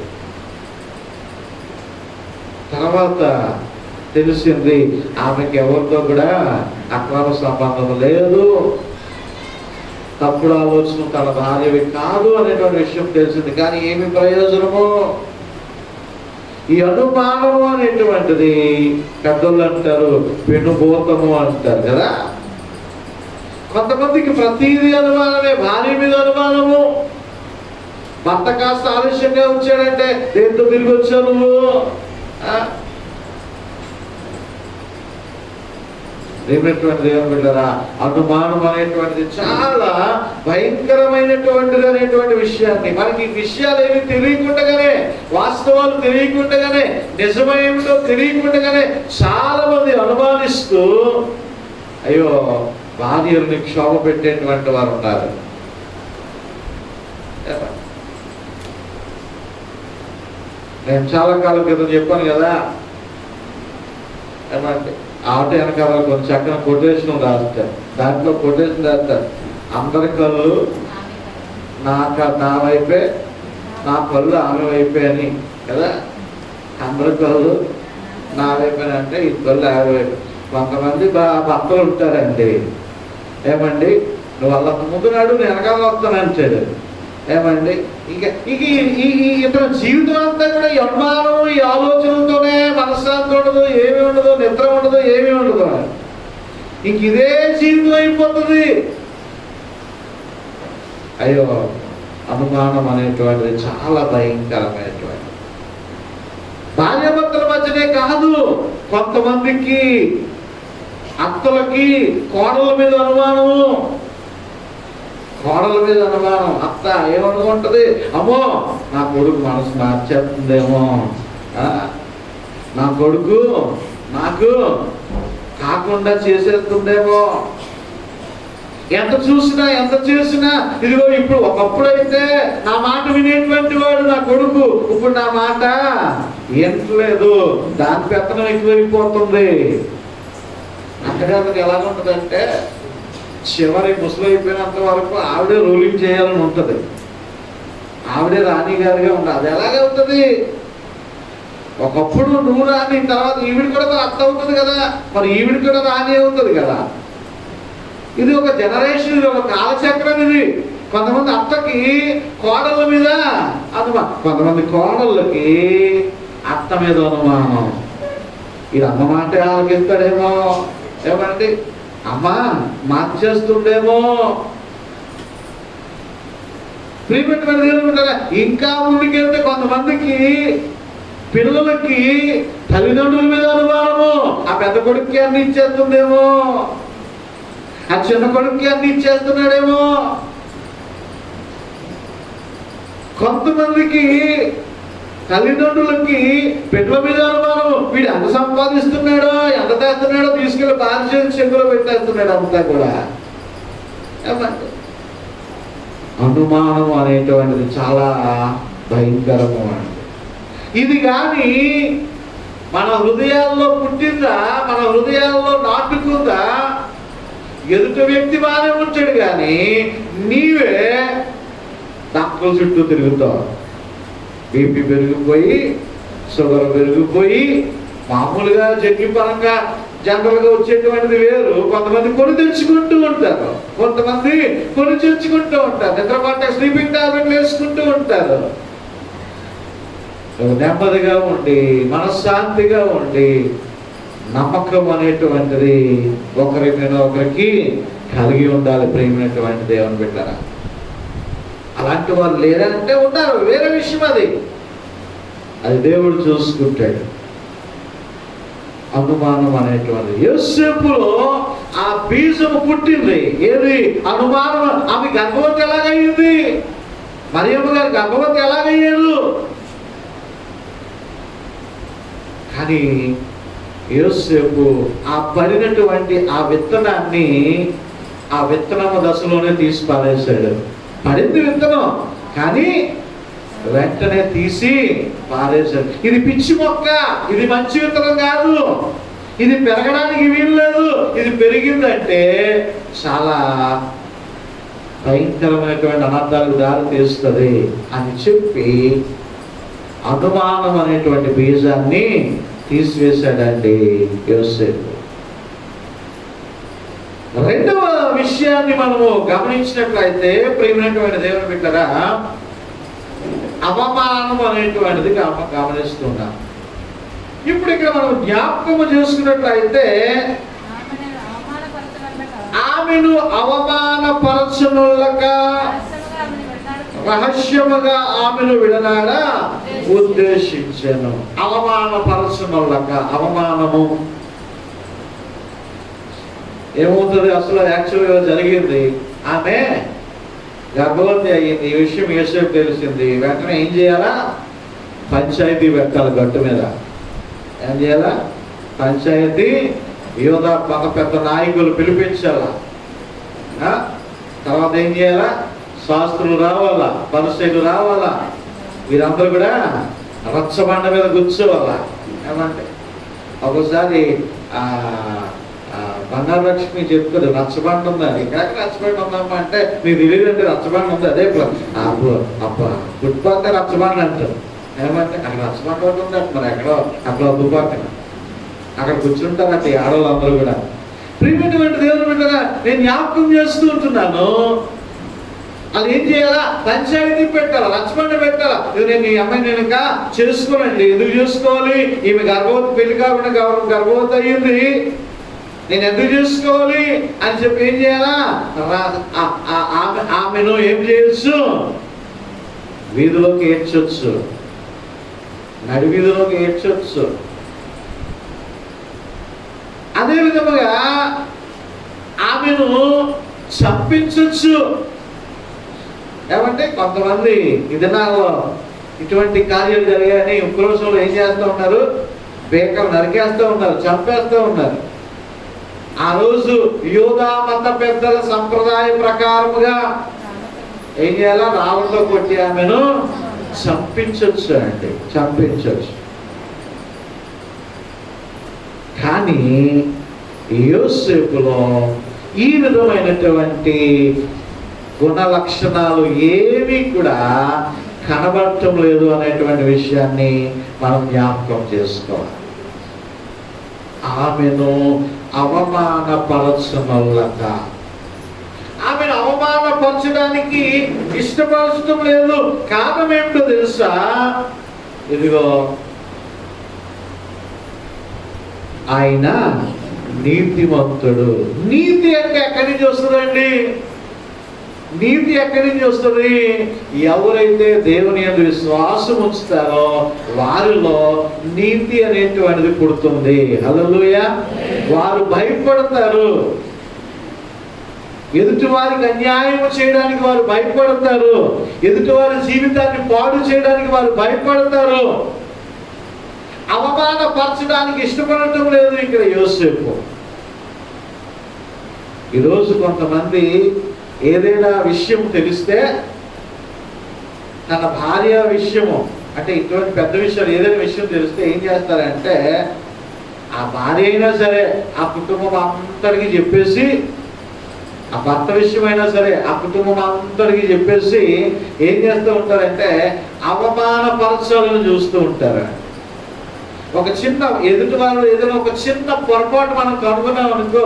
తర్వాత తెలిసింది ఆమెకి ఎవరితో కూడా అక్రమ సంబంధం లేదు, తప్పుడు ఆలోచన తన భార్యవి కాదు అనేటువంటి విషయం తెలిసింది. కానీ ఏమి ప్రయోజనము? ఈ అనుమానము అనేటువంటిది పెద్దలు అంటారు పెనుభూతము అంటారు కదా. కొంతమందికి ప్రతిదీ అనుమానమే. భార్య మీద అనుమానము. భర్త కాస్త ఆలస్యంగా వచ్చాడంటే దేంతో తిరిగి వచ్చావు నువ్వు? దేవుని బిడ్డరా, అనుమానం అనేటువంటిది చాలా భయంకరమైనటువంటిది అనేటువంటి విషయాన్ని మనకి ఈ విషయాలు ఏమి తెలియకుండానే, వాస్తవాలు తెలియకుండానే, నిజమేమిటో తెలియకుండానే చాలా మంది అనుమానిస్తూ అయ్యో భార్యని క్షోభ పెట్టేటువంటి వారు ఉన్నారు. నేను చాలా కాలం క్రితం చెప్పాను కదా, ఏమంటే ఆట వెనకాల కొంచెం చక్కని కొటేషన్ రాస్తారు. దాంట్లో కొటేషన్ రాస్తారు, అందరి కళ్ళు నా వైపే, నా కళ్ళు ఆమె వైపే అని కదా. అందరి కళ్ళు నా వైపే అంటే ఈ కళ్ళు ఆమె వైపు. కొంతమంది భర్తలు ఉంటారండి, ఏమండి నువ్వు వాళ్ళ ముందు నాడు నేను వెనకాల వస్తాను అంటాడు. ఏమండి ఇక ఇక ఇతను జీవితం అంతా కూడా ఈ అనుమానం, ఈ ఆలోచనలతోనే మనశ్శాంతి ఉండదు, ఏమీ ఉండదు, నిద్ర ఉండదు, ఏమీ ఉండదు. ఇంక ఇదే జీవితం అయిపోతుంది. అయ్యో, అనుమానం అనేటువంటిది చాలా భయంకరమైనటువంటి. భార్యాభర్తల మధ్యనే కాదు, కొంతమందికి అత్తలకి కోడల మీద అనుమానము. కోడల మీద అనుమానం. అత్త ఏమనుకుంటది, అమ్మో నా కొడుకు మనసు మార్చేస్తుందేమో, నా కొడుకు నాకు కాకుండా చేసేస్తుందేమో. ఎంత చేసినా ఇదిగో ఇప్పుడు ఒకప్పుడైతే నా మాట వినేటువంటి వాడు నా కొడుకు, ఇప్పుడు నా మాట వినట్లేదు, దాని పెత్తనం ఎక్కువైపోతుంది. అత్తగారికి ఎలా ఉంటుందంటే చివరి ముసలి అయిపోయినంత వరకు ఆవిడే రూలింగ్ చేయాలని ఉంటుంది, ఆవిడే రాణిగారిగా ఉంటుంది. అది ఎలాగవుతుంది? ఒకప్పుడు నువ్వు రాని, తర్వాత ఈవిడ కూడా అత్త అవుతుంది కదా, మరి ఈవిడ కూడా రాణి అవుతుంది కదా. ఇది ఒక జనరేషన్, ఇది ఒక కాలచక్రం. ఇది కొంతమంది అత్తకి కోడళ్ళ మీద అనుమానం, కొంతమంది కోడళ్ళకి అత్త మీద అనుమానం. ఇది అమ్మ మాట ఆలకిస్తాడేమో, ఏమండి అమ్మ మార్చేస్తుండేమో. ఇంకా ముందుకెళ్తే కొంతమందికి పిల్లలకి తల్లిదండ్రుల మీద అనుమానము. ఆ పెద్ద కొడుక్కి అన్ని ఇచ్చేస్తుందేమో, ఆ చిన్న కొడుక్కి అన్ని ఇచ్చేస్తున్నాడేమో. కొంతమందికి తల్లిదండ్రులకి బిడ్డల మీద అనుమానము. వీడు ఎంత సంపాదిస్తున్నాడో, ఎంత తెస్తున్నాడో తీసుకెళ్ళి బాధ్యత చెంగులో పెట్టేస్తున్నాడు అంతా కూడా. అనుమానం అనేటువంటిది చాలా భయంకరము అండి. ఇది కానీ మన హృదయాల్లో పుట్టిందా, మన హృదయాల్లో నాటుకుందా? ఎదుటి వ్యక్తి బాగానే ఉంటాడు కానీ నీవే డాక్టర్ల చుట్టూ తిరుగుతావు. బీపీ పెరిగిపోయి, షుగర్ పెరిగిపోయి, మామూలుగా జన్యుపరంగా జనరల్గా వచ్చేటువంటిది వేరు. కొంతమంది కొని తెచ్చుకుంటూ ఉంటారు, కొంతమంది కొని తెచ్చుకుంటూ ఉంటారు, నిద్రపట్ట స్లీపింగ్ టాబ్లెట్లు వేసుకుంటూ ఉంటారు. నెమ్మదిగా ఉండి, మనశ్శాంతిగా ఉండి, నమ్మకం అనేటువంటిది ఒకరి మీద ఒకరికి కలిగి ఉండాలి. ప్రేమైనటువంటి దేవుని బిడ్డలారా, అలాంటి వాళ్ళు లేరంటే ఉన్నారు, వేరే విషయం. అది దేవుడు చూసుకుంటాడు. అనుమానం అనేటువంటి యోసేపులో ఆ బీజము పుట్టింది. ఏది? అనుమానం. ఆమె గర్భవతి ఎలాగయ్యింది? మరియమ్మ గారు గర్భవతి ఎలాగయ్యారు? కానీ యోసేపు ఆ పడినటువంటి ఆ విత్తనాన్ని ఆ విత్తనము దశలోనే తీసి పారేశాడు. పడింది విత్తనం, కానీ వెంటనే తీసి పారేశాడు. ఇది పిచ్చి మొక్క, ఇది మంచి విత్తనం కాదు, ఇది పెరగడానికి వీలు లేదు. ఇది పెరిగిందంటే చాలా భయంకరమైనటువంటి అనర్థాలకు దారి తీస్తుంది అని చెప్పి అనుమానం అనేటువంటి బీజాన్ని తీసివేశాడండి యోసేపు. రెండవ విషయాన్ని మనము గమనించినట్లయితే ప్రియమైనటువంటి దేవుని బిడ్డలారా, అవమానం అనేటువంటిది గమనిస్తున్నాం. ఇప్పుడు ఇక్కడ మనం జ్ఞాపకము చేసుకున్నట్లయితే ఆమెను అవమానపరచునులక రహస్యముగా ఆమెను విడనాడా ఉద్దేశించాను. అవమానపరచునులక, అవమానము ఏమవుతుంది? అసలు యాక్చువల్గా జరిగింది, ఆమె గర్భవతి అయ్యింది. ఈ విషయం యోసేపు తెలిసింది. వెంటనే ఏం చేయాలా? పంచాయతీ పెట్టాలి గట్టు మీద. ఏం చేయాలా? పంచాయతీ, యోధా పెద్ద నాయకులు పిలిపించాలా. తర్వాత ఏం చేయాలా? శాస్త్రులు రావాలా, పరిసయ్యులు రావాలా, వీరందరూ కూడా రచ్చబండ మీద కూర్చోవాలా. ఏమంటే ఒకసారి బంగారు లక్ష్మి చెప్తుంది, రచ్చబండ ఉందని. ఇక్కడ రచ్చబండ ఉందమ్మా అంటే మీకు తెలియదండి, రచ్చబండ ఉంది. అదే ఫుట్పాత్ రచ్చబండ అంటారు. ఏమంటే అక్కడ రచ్చబండ ఒకటి ఉంది. మరి ఎక్కడో అక్కడ దుపాకన అక్కడ కూర్చుంటారు అంటే ఆడవాళ్ళందరూ కూడా. ప్రియమైనటువంటి దేవుని బిడ్డగా నేను జ్ఞాపకం చేస్తూ ఉంటున్నాను. అది ఏం చేయాలా? పంచాయతీ పెట్టాలా, లక్ష్మణ్ పెట్టాలా. ఇది నేను ఈ అమ్మాయి నేను ఇంకా చేసుకోనండి. ఎందుకు చేసుకోవాలి? ఈమె గర్భవతి, పెళ్లి కాకుండా గర్భవతి అయ్యింది, నేను ఎందుకు చేసుకోవాలి అని చెప్పి ఏం చేయాలా? ఆమెను ఏం చేయొచ్చు? వీధిలోకి ఏడ్చొచ్చు, నడి వీధిలోకి ఏడ్చొచ్చు. అదే విధముగా ఆమెను చంపించొచ్చు. ఏమంటే కొంతమంది ఈ దినాల్లో ఇటువంటి కార్యాలు జరిగాయని ఉక్రోషంలో ఏం చేస్తూ ఉన్నారు? బేకలు నరికేస్తూ ఉన్నారు, చంపేస్తూ ఉన్నారు. ఆ రోజు యూదా మత పెద్దల సంప్రదాయ ప్రకారముగా ఏం చేయాలా? రాళ్ళతో కొట్టి ఆమెను చంపించొచ్చు అండి, చంపించొచ్చు. కానీ యోసేపులో ఈ విధమైనటువంటి గుణ లక్షణాలు ఏమీ కూడా కనబడటం లేదు అనేటువంటి విషయాన్ని మనం జ్ఞాపకం చేసుకోవాలి. ఆమెను అవమానపరచనల్లక, ఆమెను అవమానపరచడానికి ఇష్టపరచడం లేదు. కారణం ఏమిటో తెలుసా? ఇదిగో ఆయన నీతిమంతుడు. నీతి అంటే ఎక్కడి నుంచి వస్తుందండి? నీతి ఎక్కడి నుంచి వస్తుంది? ఎవరైతే దేవుని యందు విశ్వాసం ఉంచుతారో వారిలో నీతి అనేటువంటిది పుడుతుంది. హల్లెలూయా. వారు భయపడతారు. ఎదుటి వారికి అన్యాయం చేయడానికి వారు భయపడతారు. ఎదుటి వారి జీవితాన్ని పాడు చేయడానికి వారు భయపడతారు. అవమానపరచడానికి ఇష్టపడటం లేదు ఇక్కడ యోసేపు. ఈరోజు కొంతమంది ఏదైనా విషయం తెలిస్తే, తన భార్య విషయము అంటే ఇటువంటి పెద్ద విషయాలు ఏదైనా విషయం తెలిస్తే ఏం చేస్తారంటే, ఆ భార్య అయినా సరే ఆ కుటుంబం అంతటికి చెప్పేసి, ఆ భర్త విషయమైనా సరే ఆ కుటుంబం అంతటికి చెప్పేసి ఏం చేస్తూ ఉంటారంటే అవమానపరచాలని చూస్తూ ఉంటారు. ఒక చిన్న ఎదుటి వాళ్ళు ఏదైనా ఒక చిన్న పొరపాటు మనం కనుగొన్నాం అనుకో,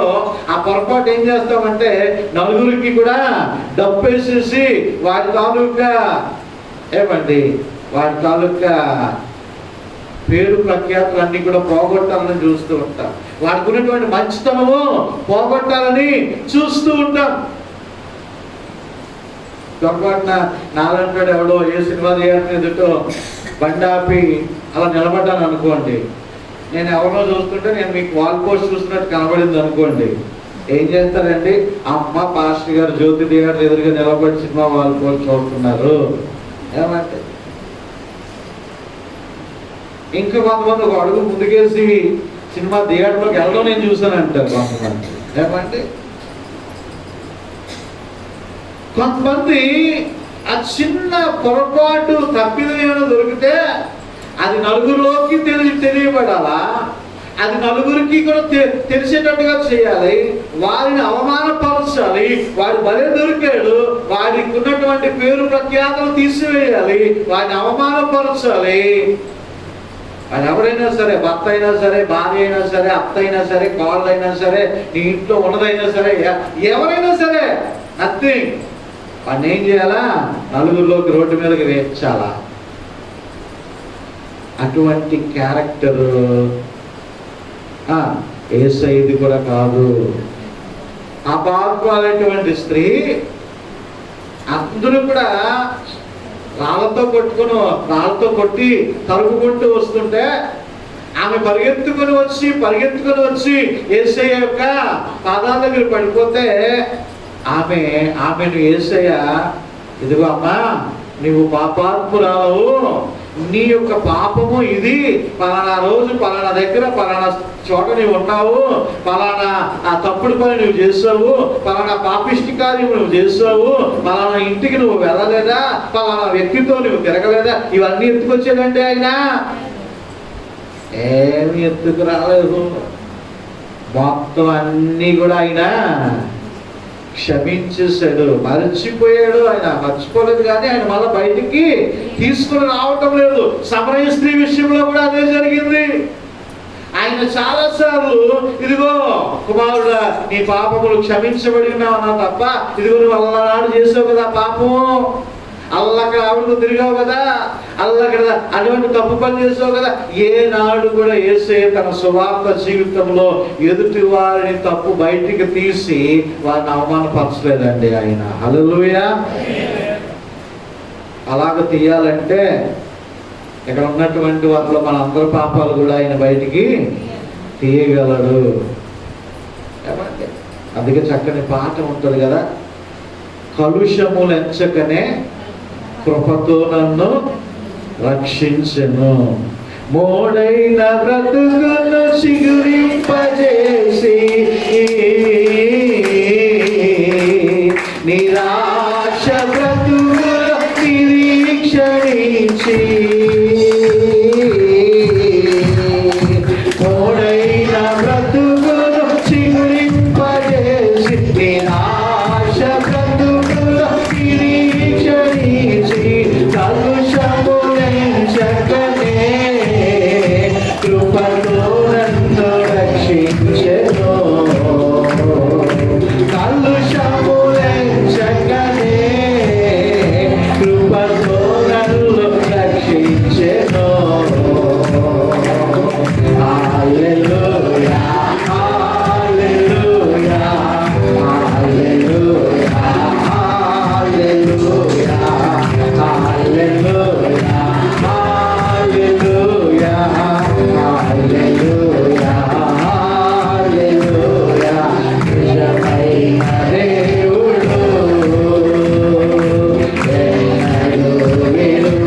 ఆ పొరపాటు ఏం చేస్తామంటే నలుగురికి కూడా డబ్బేసేసి వాడి తాలూకా వాడి తాలూకా పేరు ప్రఖ్యాతులు అన్ని కూడా పోగొట్టాలని చూస్తూ ఉంటాం. వాడికి ఉన్నటువంటి మంచితనము పోగొట్టాలని చూస్తూ ఉంటాం. పొరపాటున నాలంటాడు ఎవడో ఏ సినిమా థియేటర్ ఎదుటో బండాపి అలా నిలబడ్డాను అనుకోండి, నేను ఎవరినో చూస్తుంటే నేను మీకు వాల్ పోస్ట్ చూస్తున్నట్టు కనబడింది అనుకోండి, ఏం చేస్తారండి? అమ్మ పాస్టర్ గారు జ్యోతి థియేటర్ ఎదురుగా నిలబడి సినిమా వాల్ పోస్ట్ చూస్తున్నారు ఏమంటే. ఇంకా కొంతమంది ఒక అడుగు ముందుకేసి సినిమా థియేటర్లోకి వెళ్ళడం నేను చూసానంటారు కొంతమంది ఏమంటే. కొంతమంది ఆ చిన్న పొరపాటు తప్పిదం ఏమైనా దొరికితే అది నలుగురిలోకి తెలియబడాలా, అది నలుగురికి కూడా తెలిసేటట్టుగా చేయాలి, వారిని అవమానపరచాలి. వాడి భలే దొరికాడు, వాడికి ఉన్నటువంటి పేరు ప్రఖ్యాతలు తీసివేయాలి, వాడిని అవమానపరచాలి. అది ఎవరైనా సరే, భర్త అయినా సరే, భార్య అయినా సరే, అత్త అయినా సరే, కాళ్ళు అయినా సరే, నీ ఇంట్లో ఉన్నదైనా సరే, ఎవరైనా సరే, నథింగ్. వాడిని ఏం చేయాలా? నలుగురిలోకి రోడ్డు మీదకి వేర్చాలా. అటువంటి క్యారెక్టర్ యేసయ్యది కూడా కాదు. అపాత్రమైనటువంటి స్త్రీ అందరూ కూడా రాళ్ళతో కొట్టి తరుముకుంటూ వస్తుంటే ఆమె పరిగెత్తుకొని వచ్చి యేసయ్య యొక్క పాదాల దగ్గర పడిపోతే ఆమెను యేసయ్య, ఇదిగో అమ్మా నీవు పాపాత్మురాలవు, నీ యొక్క పాపము ఇది, పలానా రోజు పలానా దగ్గర పలానా చోట నీవు ఉన్నావు, పలానా ఆ తప్పుడు పని నువ్వు చేసావు, పలానా పాపిష్టి కార్యం నువ్వు చేసావు, పలానా ఇంటికి నువ్వు వెళ్ళలేదా, పలానా వ్యక్తితో నువ్వు తిరగలేదా. ఇవన్నీ ఎత్తుకొచ్చాడంటే ఆయన ఏమి ఎత్తుకు రాలేదు. మొత్తం అన్నీ కూడా ఆయన క్షమించేశాడు, మర్చిపోయాడు. ఆయన మర్చిపోలేదు కానీ ఆయన మళ్ళీ బయటికి తీసుకుని రావటం లేదు. సమరయ స్త్రీ విషయంలో కూడా అదే జరిగింది. ఆయన ఆయన చాలాసార్లు ఇదిగో కుమారుడా నీ పాపములు క్షమించబడి ఉన్నావన్నా తప్ప ఇదిగో నువ్వు అల్లనాడు చేసావు కదా పాపము, అల్లక్కడ ఆవిడతో తిరిగావు కదా, అల్లక్కడ అటువంటి తప్పు పని చేసావు కదా. ఏనాడు కూడా యేసయ్య తన సువార్త జీవితంలో ఎదుటి వారిని తప్పు బయటికి తీసి వారిని అవమానపరచలేదండి ఆయన. హల్లెలూయా. అలాగ తీయాలంటే ఇక్కడ ఉన్నటువంటి వాటిలో మన అందరి పాపాలు కూడా ఆయన బయటికి తీయగలడు. అందుకే చక్కని పాట ఉంటుంది కదా, కలుషములు ఎంచకనే కృపతో నన్ను రక్షించెను, మోడైన బ్రతుకును చిగురింపజేసి నిరాశ బ్రతుకును నిరీక్షణించి మోడైన బ్రతుకును చిగురింపజేసి నిరాశ బ్రతుకును నిరీక్షణించి కలుషములెంచకనే కృపతో నన్ను రక్షించెను, కలుషములెంచకనే కృపతో నన్ను రక్షించెను. హల్లెలూయా హల్లెలూయా హల్లెలూయా హల్లెలూయా హల్లెలూయా హల్లెలూయా హల్లెలూయా హల్లెలూయా. నిజమైన దేవుడు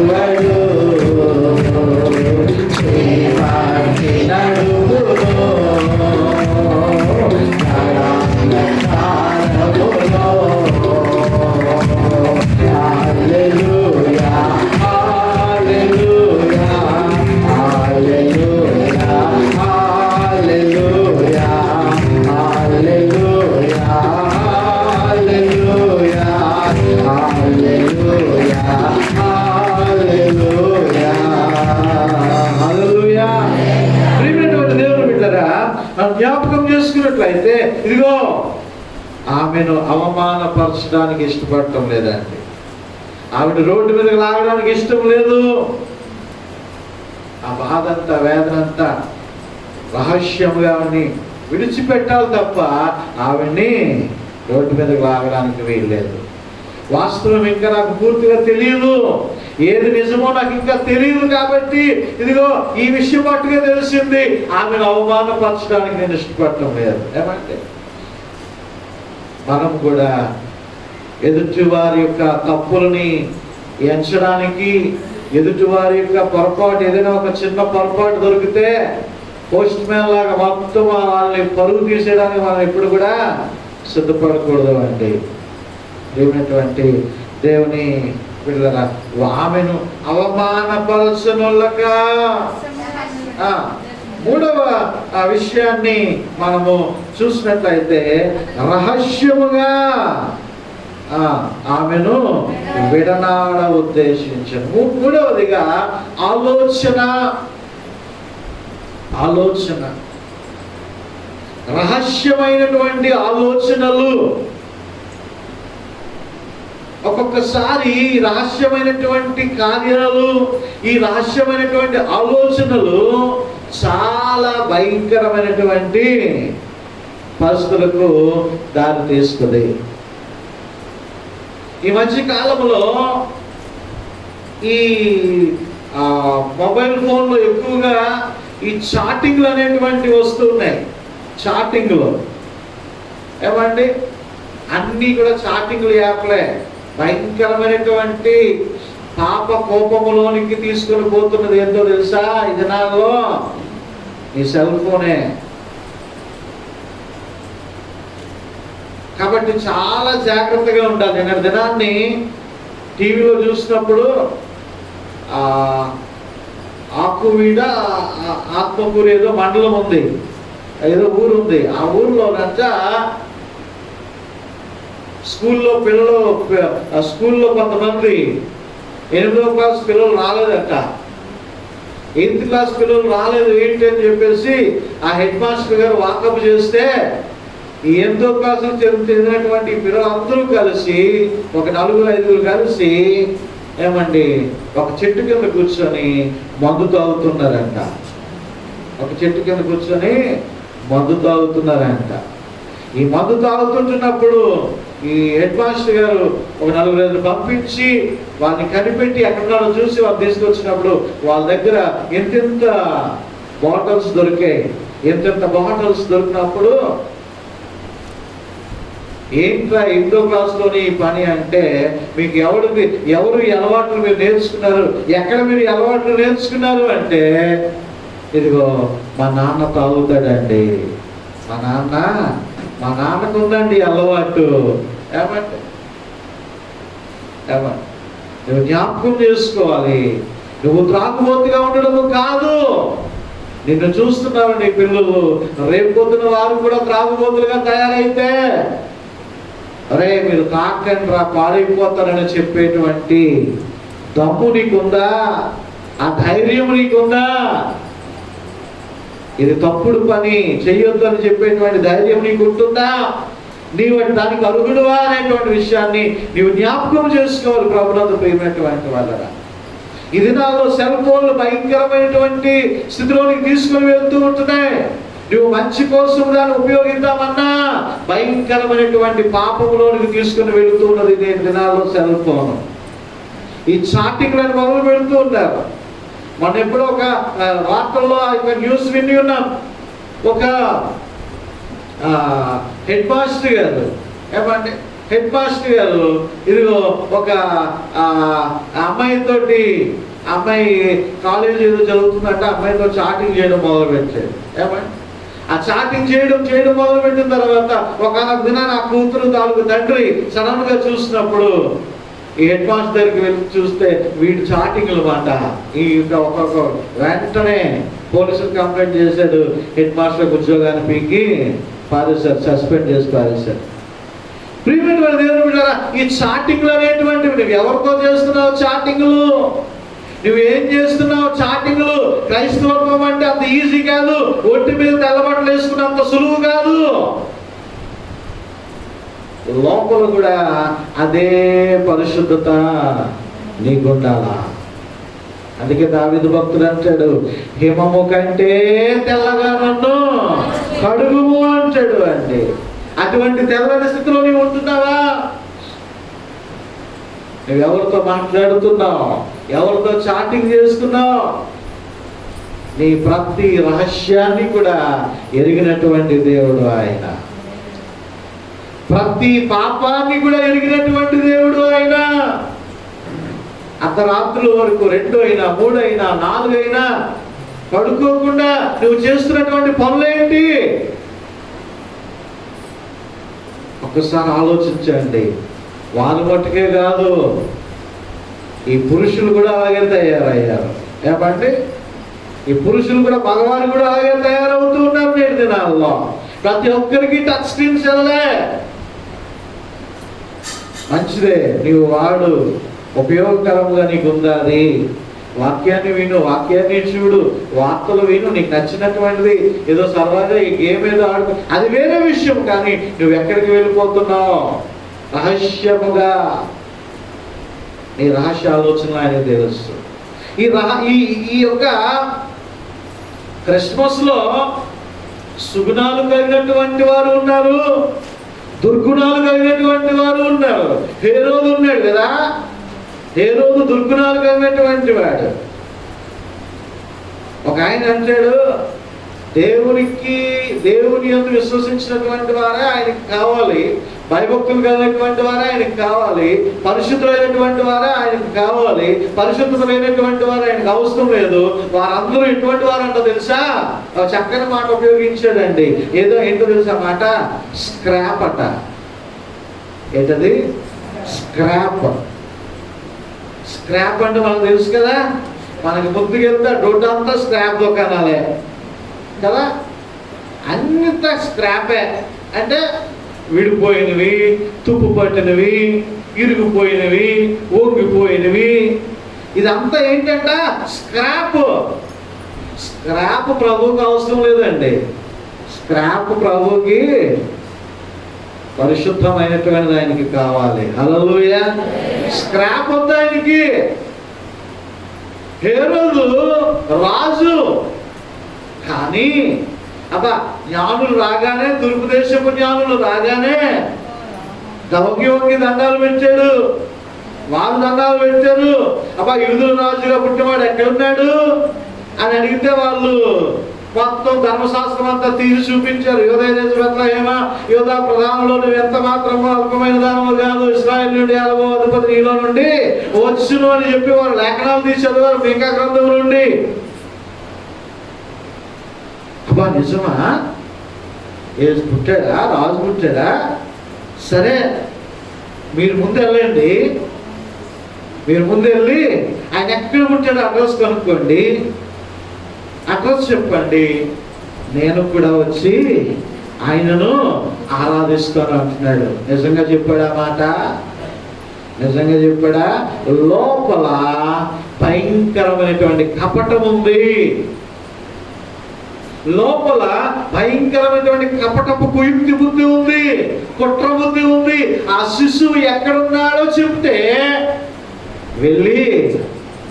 ఎన్నడూ విడువడు, శ్రీవారికి నడుపును కాలములో. హల్లెలూయా హల్లెలూయా హల్లెలూయా హల్లెలూయా హల్లెలూయా హల్లెలూయా హల్లెలూయా హల్లెలూయా హల్లెలూయా. ప్రియమైనటువంటి దేవుని బిడ్డలారా, మనం జ్ఞాపకం చేసుకున్నట్లయితే ఇదిగో ఆమెను అవమానపరచడానికి ఇష్టపడటం లేదండి, ఆవిడ రోడ్డు మీదకి లాగడానికి ఇష్టం లేదు. ఆ బాధంతా వేదనంతా రహస్యంగా ఆవిడ్ని విడిచిపెట్టాలి తప్ప ఆవిడ్ని రోడ్డు మీదకి లాగడానికి వీల్లేదు. వాస్తవం ఇంకా నాకు పూర్తిగా తెలియదు, ఏది నిజమో నాకు ఇంకా తెలియదు కాబట్టి ఇదిగో ఈ విషయం మట్టుగా తెలిసింది, ఆమెను అవమానపరచడానికి నేను ఇష్టపడటం లేదు. ఏమంటే మనం కూడా ఎదుటి వారి యొక్క తప్పులని ఎంచడానికి, ఎదుటి వారి యొక్క పొరపాటు ఏదైనా ఒక చిన్న పొరపాటు దొరికితే పోస్ట్ మ్యాన్ లాగా మొత్తం వాళ్ళని పరుగు తీసేయడానికి మనం ఎప్పుడు కూడా సిద్ధపడకూడదు అండి. ఏమైనటువంటి దేవుని పిల్లరా, ఆమెను అవమానపరచనులక. మూడవ విషయాన్ని మనము చూసినట్లయితే రహస్యముగా ఆమెను విడనాడ ఉద్దేశించను. మూడవదిగా ఆలోచన. రహస్యమైనటువంటి ఆలోచనలు. ఒక్కొక్కసారి రహస్యమైనటువంటి కార్యాలు, ఈ రహస్యమైనటువంటి ఆలోచనలు చాలా భయంకరమైనటువంటి పరిస్థితులకు దారి తీస్తుంది. ఈ మధ్య కాలంలో ఈ మొబైల్ ఫోన్లో ఎక్కువగా ఈ చాటింగ్లు అనేటువంటివి వస్తున్నాయి. చాటింగ్లు ఏమండి, అన్నీ కూడా చాటింగ్లు యాప్లే. భయంకరమైనటువంటి పాప కోపములోనికి తీసుకొని పోతున్నది ఏంటో తెలుసా? ఈ దినాల్లో ఈ సెల్ ఫోనే. కాబట్టి చాలా జాగ్రత్తగా ఉండాలి. నిన్న దినాన్ని టీవీలో చూసినప్పుడు ఆకువీడ ఆత్మకూరు ఏదో మండలం ఉంది, ఏదో ఊరు ఉంది. ఆ ఊరిలో స్కూల్లో కొంతమంది 8వ క్లాస్ పిల్లలు రాలేదట. 8th క్లాస్ పిల్లలు రాలేదు ఏంటి అని చెప్పేసి ఆ హెడ్ మాస్టర్ గారు వాకప్ చేస్తే ఈ 8వ క్లాసులు చదివినటువంటి పిల్లలందరూ కలిసి ఒక 4-5 కలిసి ఏమండి ఒక చెట్టు కింద కూర్చొని మందు తాగుతున్నారంట. ఒక చెట్టు కింద కూర్చొని మందు తాగుతున్నారంట. ఈ మందు తాగుతుంటున్నప్పుడు ఈ హెడ్ మాస్టర్ గారు ఒక 4-5 పంపించి వాళ్ళని కనిపెట్టి ఎక్కడున్నారో చూసి వాళ్ళు తీసుకొచ్చినప్పుడు వాళ్ళ దగ్గర ఎంతెంత బాటిల్స్ దొరికాయి. ఎంతెంత బాటిల్స్ దొరికినప్పుడు ఏంట్రా 8వ క్లాస్లోని ఈ పని అంటే, మీకు ఎవరు ఈ అలవాట్లు మీరు నేర్చుకున్నారు, ఎక్కడ మీరు ఈ అలవాట్లు నేర్చుకున్నారు అంటే, ఇదిగో మా నాన్న తాగుతాడండి, మా నాన్నకు ఉందండి అలవాటు. ఏమంటే నువ్వు జ్ఞాపకం చేసుకోవాలి, నువ్వు త్రాగుబోతుగా ఉండడం కాదు. నిన్ను చూస్తున్నారు నీ పిల్లలు, రేపు పొద్దున వారు కూడా త్రాగుబోతులుగా తయారైతే అరే మీరు తాకండి రా పాడైపోతారని చెప్పేటువంటి దమ్ము నీకుందా? ఆ ధైర్యం నీకుందా? ఇది తప్పుడు పని చెయ్యొద్దు అని చెప్పేటువంటి ధైర్యం నీకు ఉంటుందా? నీవు దానికి అర్హుడువా అనేటువంటి విషయాన్ని నీవు జ్ఞాపకం చేసుకోవాలి. ప్రభునందు ప్రియమైనటువంటి వాళ్ళరా, ఈ దినాల్లో సెల్ ఫోన్లు భయంకరమైనటువంటి స్థితిలోనికి తీసుకొని వెళ్తూ ఉంటున్నాయి. నువ్వు మంచి కోసం దాన్ని ఉపయోగిద్దామన్నా భయంకరమైనటువంటి పాపంలోనికి తీసుకుని వెళుతూ ఉన్నది ఈ దినాల్లో సెల్ ఫోన్. ఈ చాటింగ్లను మొదలు పెడుతూ ఉన్నారు. మొన్న ఎప్పుడో ఒక వార్తల్లో న్యూస్ విని ఉన్నాం. ఒక హెడ్ మాస్టర్ గారు ఏమంటే ఇదిగో ఒక అమ్మాయి కాలేజీ ఏదో చదువుతుందంటే అమ్మాయితో చాటింగ్ చేయడం మొదలుపెట్టాడు. ఏమంటే ఆ చాటింగ్ చేయడం మొదలుపెట్టిన తర్వాత ఒక దినాన్ని ఆ కూతురు తాలూకు తండ్రి సడన్ గా చూసినప్పుడు ఈ హెడ్ మాస్టర్ దగ్గరికి వెళ్ళి చూస్తే వీడు చాటింగ్లు మాట. ఈ ఒక్కొక్క వెంటనే పోలీసులు కంప్లైంట్ చేశాడు. హెడ్ మాస్టర్ ఉద్యోగాన్ని పీకి పారేశారు, సస్పెండ్ చేసి పారేశారు. ప్రియమైన దేవుని బిడ్డలారా, ఈ చాటింగ్లు అనేటువంటివి నువ్వు ఎవరితో చేస్తున్నావు? చాటింగ్లు నువ్వు ఏం చేస్తున్నావు? చాటింగ్లు. క్రైస్తవం అంటే అంత ఈజీ కాదు. ఒంటి మీద తెల్లబట్టలు వేసుకున్నంత సులువు కాదు. లోపల కూడా అదే పరిశుద్ధత నీకుండాలా. అందుకే దావీదు భక్తుడు అంటాడు, హిమము కంటే తెల్లగా నన్ను కడుగుము అంటాడు. అంటే అటువంటి తెల్లని స్థితిలో నీవు ఉంటున్నావా? నువ్వు ఎవరితో మాట్లాడుతున్నావు? ఎవరితో చాటింగ్ చేస్తున్నావు? నీ ప్రతి రహస్యాన్ని కూడా ఎరిగినటువంటి దేవుడు ఆయన. ప్రతి పాపాన్ని కూడా ఎరిగినటువంటి దేవుడు ఆయన. అర్ధరాత్రుల వరకు 2 అయినా 3 అయినా 4 అయినా పడుకోకుండా నువ్వు చేస్తున్నటువంటి పనులేంటి? ఒక్కసారి ఆలోచించండి. వాళ్ళు మట్టుకే కాదు, ఈ పురుషులు కూడా అలాగే తయారయ్యారు. ఏమంటే ఈ పురుషులు కూడా, మగవారు కూడా అలాగే తయారవుతూ ఉన్నారు నేటి దినాల్లో. ప్రతి ఒక్కరికి టచ్ స్క్రీన్స్ వెళ్ళలే. మంచిదే, నీవు వాడు, ఉపయోగకరంగా నీకు ఉందా? అది వాక్యాన్ని విను, వాక్యాన్ని చూడు, వార్తలు విను, నీకు నచ్చినటువంటిది ఏదో సరదాగా ఈ గేమ్ ఏదో ఆడుకో, అది వేరే విషయం. కానీ నువ్వు ఎక్కడికి వెళ్ళిపోతున్నావు? రహస్యముగా నీ రహస్య ఆలోచనలు ఆయనకు తెలుసు. ఈ యొక్క క్రిస్మస్ లో సుగుణాలు కలిగినటువంటి వారు ఉన్నారు, దుర్గుణాలు కలిగినటువంటి వారు ఉన్నారు. హేరోదు ఉన్నాడు కదా, హేరోదు దుర్గుణాలు కలిగినటువంటి వాడు. ఒక ఆయన అంటాడు, దేవుని యందు విశ్వసించినటువంటి వారే ఆయనకి కావాలి, భయభక్తులు కలిగినటువంటి వారే ఆయనకు కావాలి, పరిశుద్ధులైనటువంటి వారే ఆయనకు కావాలి, పరిశుద్ధులైనటువంటి వారు ఆయనకు అవసరం లేదు. వారందరూ ఎటువంటి వారు అంటో తెలుసా? ఒక చక్కని మాట ఉపయోగించాడండి. ఏంటో తెలుసా మాట? స్క్రాప్ అట. ఏంటది? స్క్రాప్. స్క్రాప్ అంటే మనకు తెలుసు కదా, మనకి ముందుకెళ్తే రోడ్డు అంతా స్క్రాప్ దుకాణాలే కదా, అంత స్క్రాపే. అంటే విడిపోయినవి, తుప్పు పట్టినవి, ఇరిగిపోయినవి, ఓగిపోయినవి, ఇదంతా ఏంటంట? స్క్రాప్. స్క్రాప్ ప్రభువుకి అవసరం లేదండి. స్క్రాప్ ప్రభువుకి పరిశుద్ధమైనటువంటి ఆయనకి కావాలి. హల్లెలూయా. స్క్రాప్ ఉంది ఆయనకి. హేరోదు రాజు, కానీ అబ్బా జ్ఞానులు రాగానే, తూర్పు దేశపు జ్ఞానులు రాగానే వంగి దండాలు పెట్టాడు, వాళ్ళు దండాలు పెట్టారు. అబ్బా యూదుల రాజుగా పుట్టినవాడు ఎక్కడున్నాడు అని అడిగితే వాళ్ళు మొత్తం ధర్మశాస్త్రం అంతా తీసి చూపించారు. యోధా ప్రధానంలో నువ్వు ఎంత మాత్రమో అల్పమైన దానము కాదు, ఇశ్రాయేలు నుండి 40వ అధిపతి నీలో నుండి వచ్చును అని చెప్పి వారు లేఖనాలు తీసి చదివారు మీకా గ్రంథం నుండి. అబ్బా నిజమా? పుట్టాడా? రాజు పుట్టాడా? సరే, మీరు ముందు వెళ్ళండి, మీరు ముందు వెళ్ళి ఆయన ఎక్కడ పుట్టాడో అడ్రస్ కనుక్కోండి, అడ్రస్ చెప్పండి, నేను కూడా వచ్చి ఆయనను ఆరాధిస్తాను అంటున్నాడు. నిజంగా చెప్పాడా మాట? నిజంగా చెప్పాడా? లోపల భయంకరమైనటువంటి కపటం ఉంది. లోపల భయంకరమైనటువంటి కపటపు కుయుక్తి బుద్ధి ఉంది, కుట్ర బుద్ధి ఉంది. ఆ శిశువు ఎక్కడున్నాడో చెప్తే వెళ్ళి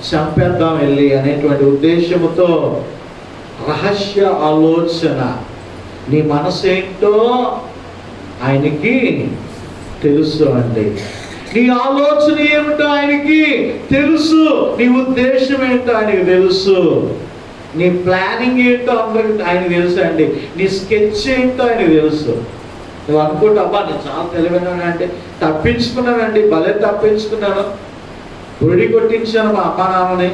చంపేద్దాం వెళ్ళి అనేటువంటి ఉద్దేశముతో రహస్య ఆలోచన. నీ మనసు ఏంటో ఆయనకి తెలుసు అండి. నీ ఆలోచన ఏమిటో ఆయనకి తెలుసు, నీ ఉద్దేశం ఏంటో ఆయనకి తెలుసు, నీ ప్లానింగ్ ఏంటో అందరికి ఆయనకి తెలుసు అండి, నీ స్కెచ్ ఏంటో ఆయనకి తెలుసు. నువ్వు అనుకుంటా అబ్బా నేను చాలా తెలివైనా అంటే తప్పించుకున్నానండి, భలే తప్పించుకున్నాను, బుడి కొట్టించాను మా అమ్మ నాన్నని,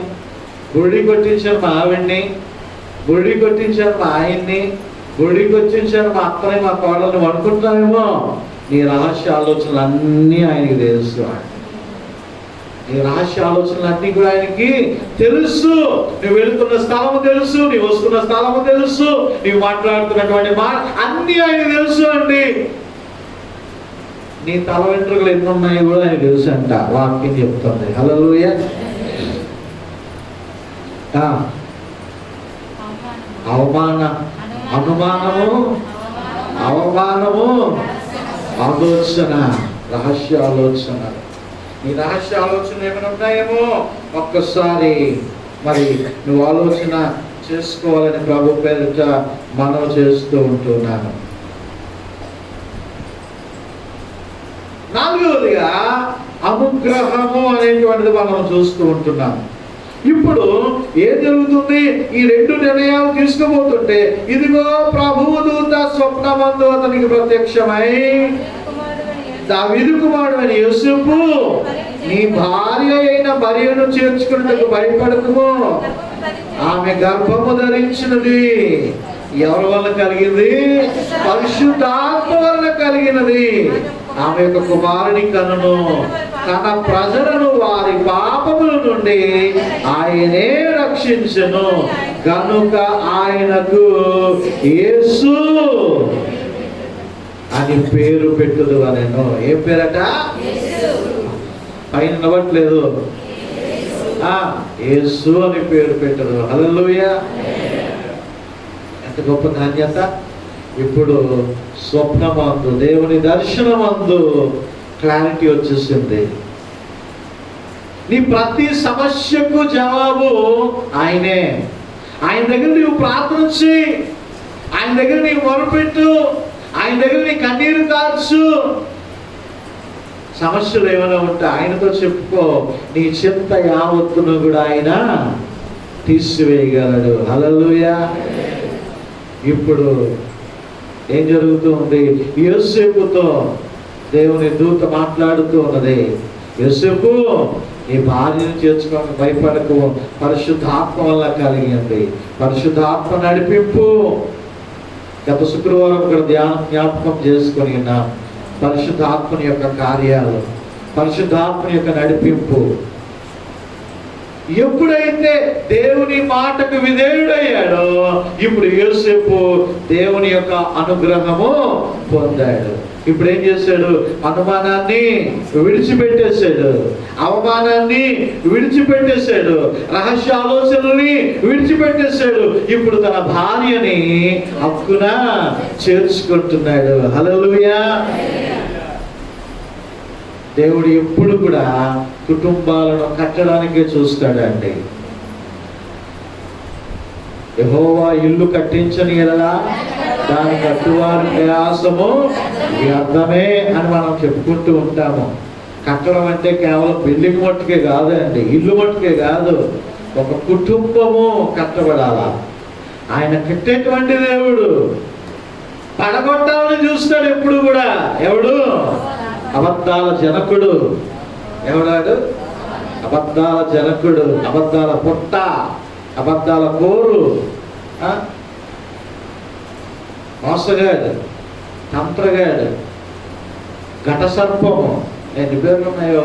బుడి కొట్టించాను మా ఆవిడ్ని, బుడి కొట్టించాను మా ఆయన్ని, బుడి కొట్టించాను మా అత్తని మా కోడల్ని అనుకుంటున్నావేమో. నీ రహస్య ఆలోచనలు అన్నీ ఆయనకి తెలుసు. నీ రహస్య ఆలోచనలు కూడా ఆయనకి తెలుసు. నువ్వు వెళుతున్న స్థలము తెలుసు, నీవు వస్తున్న స్థలము తెలుసు, నీవు మాట్లాడుతున్నటువంటి అన్నీ ఆయనకి తెలుసు అండి. నీ తల వెంట్రుకలు ఎన్ని ఉన్నాయో కూడా ఆయనకు తెలుసు అంట, వాక్యం చెప్తుంది. హల్లెలూయా. అనుమానము, అవమానము, ఆలోచన, రహస్య ఆలోచన. నీ రహస్య ఆలోచన ఏమైనా ఉన్నాయేమో ఒక్కసారి మరి నువ్వు ఆలోచన చేసుకోవాలని ప్రభు పేరిట మనవి చేస్తూ ఉంటున్నాను. నాలుగవదిగా అనుగ్రహము అనేటువంటిది మనం చూస్తూ ఉంటున్నాం. ఇప్పుడు ఏం జరుగుతుంది? ఈ రెండు నిర్ణయాలు తీసుకోబోతుంటే ఇదిగో ప్రభువు దూత స్వప్నమందు అతనికి ప్రత్యక్షమై, దావీదు కుమారుడైన యోసేపు, నీ భార్య అయిన మరియను చేర్చుకున్నట్టుకు భయపడకుము, ఆమె గర్భము ధరించినది ఎవరి వల్ల కలిగింది? పరిశుద్ధాత్మ వల్ల కలిగినది. ఆమె యొక్క కుమారుని కనును, తన ప్రజలను వారి పాపముల నుండి ఆయనే రక్షించెను, కనుక ఆయనకు యేసు అని పేరు పెట్టుదు అనెను. ఏం పేరట? పైన నవ్వట్లేదు, యేసు అని పేరు పెట్టదు. హల్లెలూయా. ఎంత గొప్ప ధాన్యత. ఇప్పుడు స్వప్నమందు, దేవుని దర్శనమందు క్లారిటీ వచ్చేసింది. నీ ప్రతి సమస్యకు జవాబు ఆయనే. ఆయన దగ్గర నీవు ప్రార్థన చేయి, ఆయన దగ్గర నీవు మొరపెట్టు, ఆయన దగ్గర నీ కన్నీరు కార్చు. సమస్యలు ఏమైనా ఉంటే ఆయనతో చెప్పుకో. నీ చింత యావత్తును కూడా ఆయన తీసివేయగలడు. హల్లెలూయా. ఇప్పుడు ఏం జరుగుతుంది? యోసేపుతో దేవుని దూత మాట్లాడుతూ ఉన్నది. యోసేపు, నీ భార్యను చేర్చుకోక భయపడకు, పరిశుద్ధాత్మ వల్ల కలిగింది. పరిశుద్ధాత్మ నడిపింపు. గత శుక్రవారం ఇక్కడ జ్ఞాపకం చేసుకొని ఉన్నాం. పరిశుద్ధాత్మని యొక్క కార్యాలు, పరిశుద్ధాత్మని యొక్క నడిపింపు. ఎప్పుడైతే దేవుని మాటకు విధేయుడయ్యాడో ఇప్పుడు యోసేపు దేవుని యొక్క అనుగ్రహము పొందాడు. ఇప్పుడు ఏం చేశాడు? అనుమానాన్ని విడిచిపెట్టేశాడు, అవమానాన్ని విడిచిపెట్టేశాడు, రహస్య ఆలోచనల్ని విడిచిపెట్టేశాడు. ఇప్పుడు తన భార్యని హక్కున చేర్చుకుంటున్నాడు. హల్లెలూయా. దేవుడు ఎప్పుడు కూడా కుటుంబాలను కట్టడానికే చూస్తాడండి. యెహోవా ఇల్లు కట్టించని ఎడలా దాని కట్టువారి ప్రయాసము వ్యర్థమే అని మనం చెప్పుకుంటూ ఉంటాము. కట్టడం అంటే కేవలం బిల్డింగ్ మట్టుకే కాదండి, ఇల్లు మట్టుకే కాదు, ఒక కుటుంబము కట్టబడాలా. ఆయన కట్టేటువంటి దేవుడు పడగొట్టాలని చూస్తాడు ఎప్పుడు కూడా. ఎవడు? అబద్ధాల జనకుడు. ఎవడాడు? అబద్ధాల జనకుడు, అబద్ధాల పుట్ట, అబద్ధాల కోరు, మోసగాడు, తంత్రగాడు, ఘట సర్పము, ఎన్ని పేర్లు ఉన్నాయో.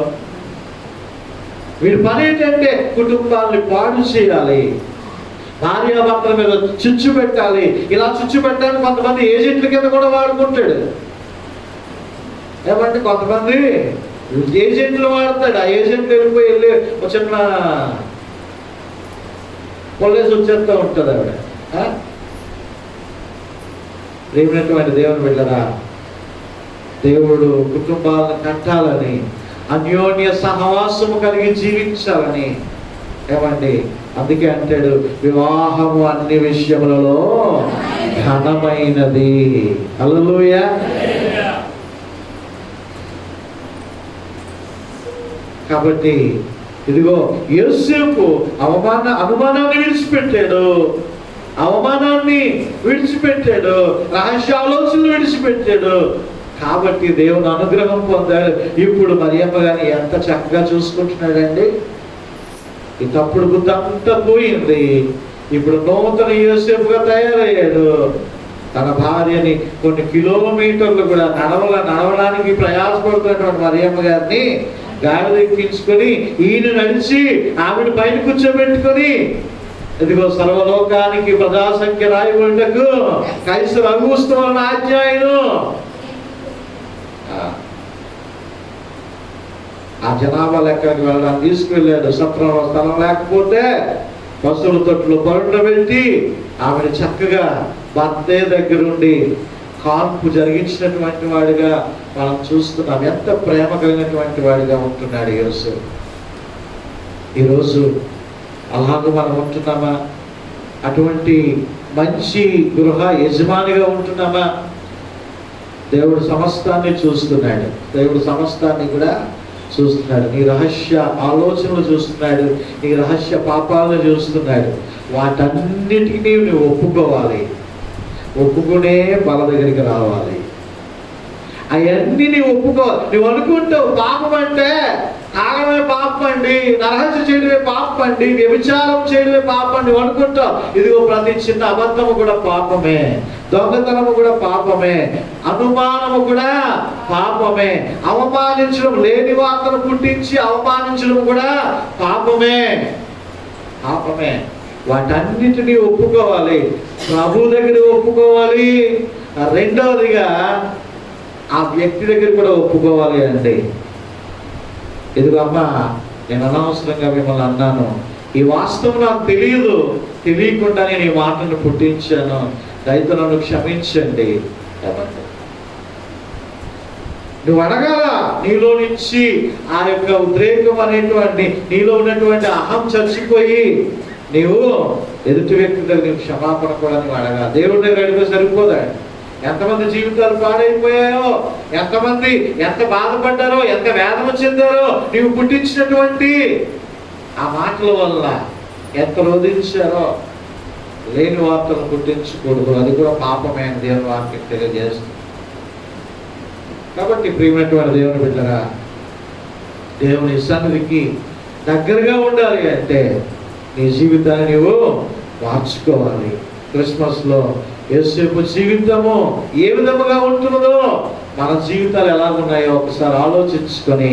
వీడి పని ఏంటంటే కుటుంబాన్ని పాడు చేయాలి, భార్యాభర్తల మీద చుచ్చు పెట్టాలి. ఇలా చుచ్చు పెట్టడానికి కొంతమంది ఏజెంట్ల కింద కూడా వాడుకుంటాడు. ఏమంటే కొంతమంది ఏజెంట్లు వాడతాడు. ఆ ఏజెంట్లు వెళ్ళి ఒక చిన్న పొల్లేసి వచ్చేస్తూ ఉంటుంది ఆవిడ. ప్రేమైనటువంటి దేవుని బిడ్డరా, దేవుడు కుటుంబాలను కట్టాలని, అన్యోన్య సహవాసము కలిగి జీవించాలని. ఏమండి? అందుకే అంటాడు, వివాహము అన్ని విషయములలో ఘనమైనది. హల్లెలూయా. కాబట్టి ఇదిగో యోసేపు అనుమానాన్ని విడిచిపెట్టాడు, అవమానాన్ని విడిచిపెట్టాడు, రహస్య ఆలోచనలు విడిచిపెట్టాడు. కాబట్టి దేవుని అనుగ్రహం పొందాడు. ఇప్పుడు మరియమ్మ గారిని ఎంత చక్కగా చూసుకుంటున్నాడండి. ఈ తప్పుడు బుద్ధి అంతా పోయింది. ఇప్పుడు నూతన యోసేపుగా తయారయ్యాడు. తన భార్యని కొన్ని కిలోమీటర్లు కూడా నడవడానికి ప్రయాసపడుతున్నటువంటి మరియమ్మ గారిని గాడిద ఎక్కించుకొని ఈయన నడిచి ఆవిడ పైన కూర్చోబెట్టుకొని, ఇదిగో సర్వలోకానికి ప్రజాసంఖ్య రాయబడినకు కైసరు అగుస్తూ ఉన్న ఆజ్ఞాయను ఆ జనాభా లెక్కకి వెళ్ళడానికి తీసుకువెళ్ళాడు. సత్రంలో స్థలం లేకపోతే పశువుల తొట్టులో పరుండబెట్టి ఆవిడ చక్కగా భర్తే దగ్గరుండి కాన్పు జరిగించినటువంటి వాడిగా మనం చూస్తున్నాం. ఎంత ప్రేమ కలిగినటువంటి వాడిగా ఉంటున్నాడు యేసు. ఈరోజు అలాగ మనం ఉంటున్నామా? అటువంటి మంచి గృహ యజమానిగా ఉంటున్నామా? దేవుడు సమస్తాన్ని చూస్తున్నాడు. దేవుడు సమస్తాన్ని కూడా చూస్తున్నాడు. నీ రహస్య ఆలోచనలు చూస్తున్నాడు, నీ రహస్య పాపాలను చూస్తున్నాడు. వాటన్నిటినీ నువ్వు ఒప్పుకోవాలి, ఒప్పుకునే బల దగ్గరికి రావాలి. అవన్నీ నీవు ఒప్పుకోవాలి. నువ్వు అనుకుంటావు పాపం అంటే తాగడమే పాపం అండి, నరహత్య చేయడమే పాపం అండి, వ్యభిచారం చేయడమే పాపం నువ్వు అనుకుంటావు. ఇదిగో ప్రతి చిన్న అబద్ధము కూడా పాపమే, దొంగతనము కూడా పాపమే, అనుమానము కూడా పాపమే, అవమానించడం, లేని వార్తను పుట్టించి అవమానించడం కూడా పాపమే, పాపమే. వాటన్నిటినీ ఒప్పుకోవాలి, ప్రభు దగ్గర ఒప్పుకోవాలి. రెండవదిగా ఆ వ్యక్తి దగ్గర కూడా ఒప్పుకోవాలి అండి. ఎదుగు అమ్మా, నేను అనవసరంగా మిమ్మల్ని అన్నాను, ఈ వాస్తవం నాకు తెలియదు, తెలియకుండా నేను ఈ మాటను పుట్టించాను, దయతో నన్ను క్షమించండి. నువ్వు అడగాల, నీలో నుంచి ఆ యొక్క ఉద్రేకం అనేటువంటి, నీలో ఉన్నటువంటి అహం చచ్చిపోయి నీవు ఎదుటి వ్యక్తి దగ్గర నీవు క్షమాపణ కూడా నువ్వు అడగాలి. దేవుడి దగ్గర అడిగితే సరిపోదండి. ఎంతమంది జీవితాలు పాడైపోయాయో, ఎంతమంది ఎంత బాధపడ్డారో, ఎంత వేదన చెందారో నీవు పుట్టించినటువంటి ఆ మాటల వల్ల ఎంత రోధించారో. లేని వార్తలు పుట్టించకూడదు, అది కూడా పాపమే అని దేవుని వాక్యం తెలియజేస్తుంది. కాబట్టి ప్రియమైనటువంటి దేవుని బిడ్డరా, దేవుని సన్నిధికి దగ్గరగా ఉండాలి అంటే నీ జీవితాన్ని నీవు మార్చుకోవాలి. క్రిస్మస్లో యేసేపు జీవితము ఏ విధముగా ఉంటున్నదో మన జీవితాలు ఎలా ఉన్నాయో ఒకసారి ఆలోచించుకొని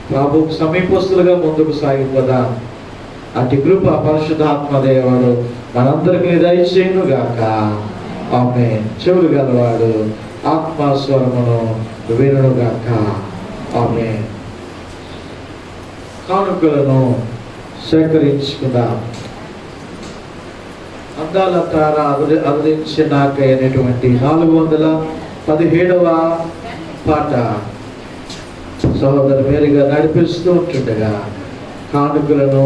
ప్రభువుకు సమీపస్తులుగా ముందుకు సాగిపోదాం. అటు కృప పరిశుద్ధాత్మ దేవుడు మనందరికీ దయచేయును గాక. ఆమేన్. చెవులు గలవాడు ఆత్మస్వరమును వినును గాక. ఆమేన్. కానుకలను సేకరించుకుందాం. అందాల తార అరుదించినాకైనటువంటి 417వ పాట సహోదరు మేరీగా నడిపిస్తూ ఉంటుండగా కానుకలను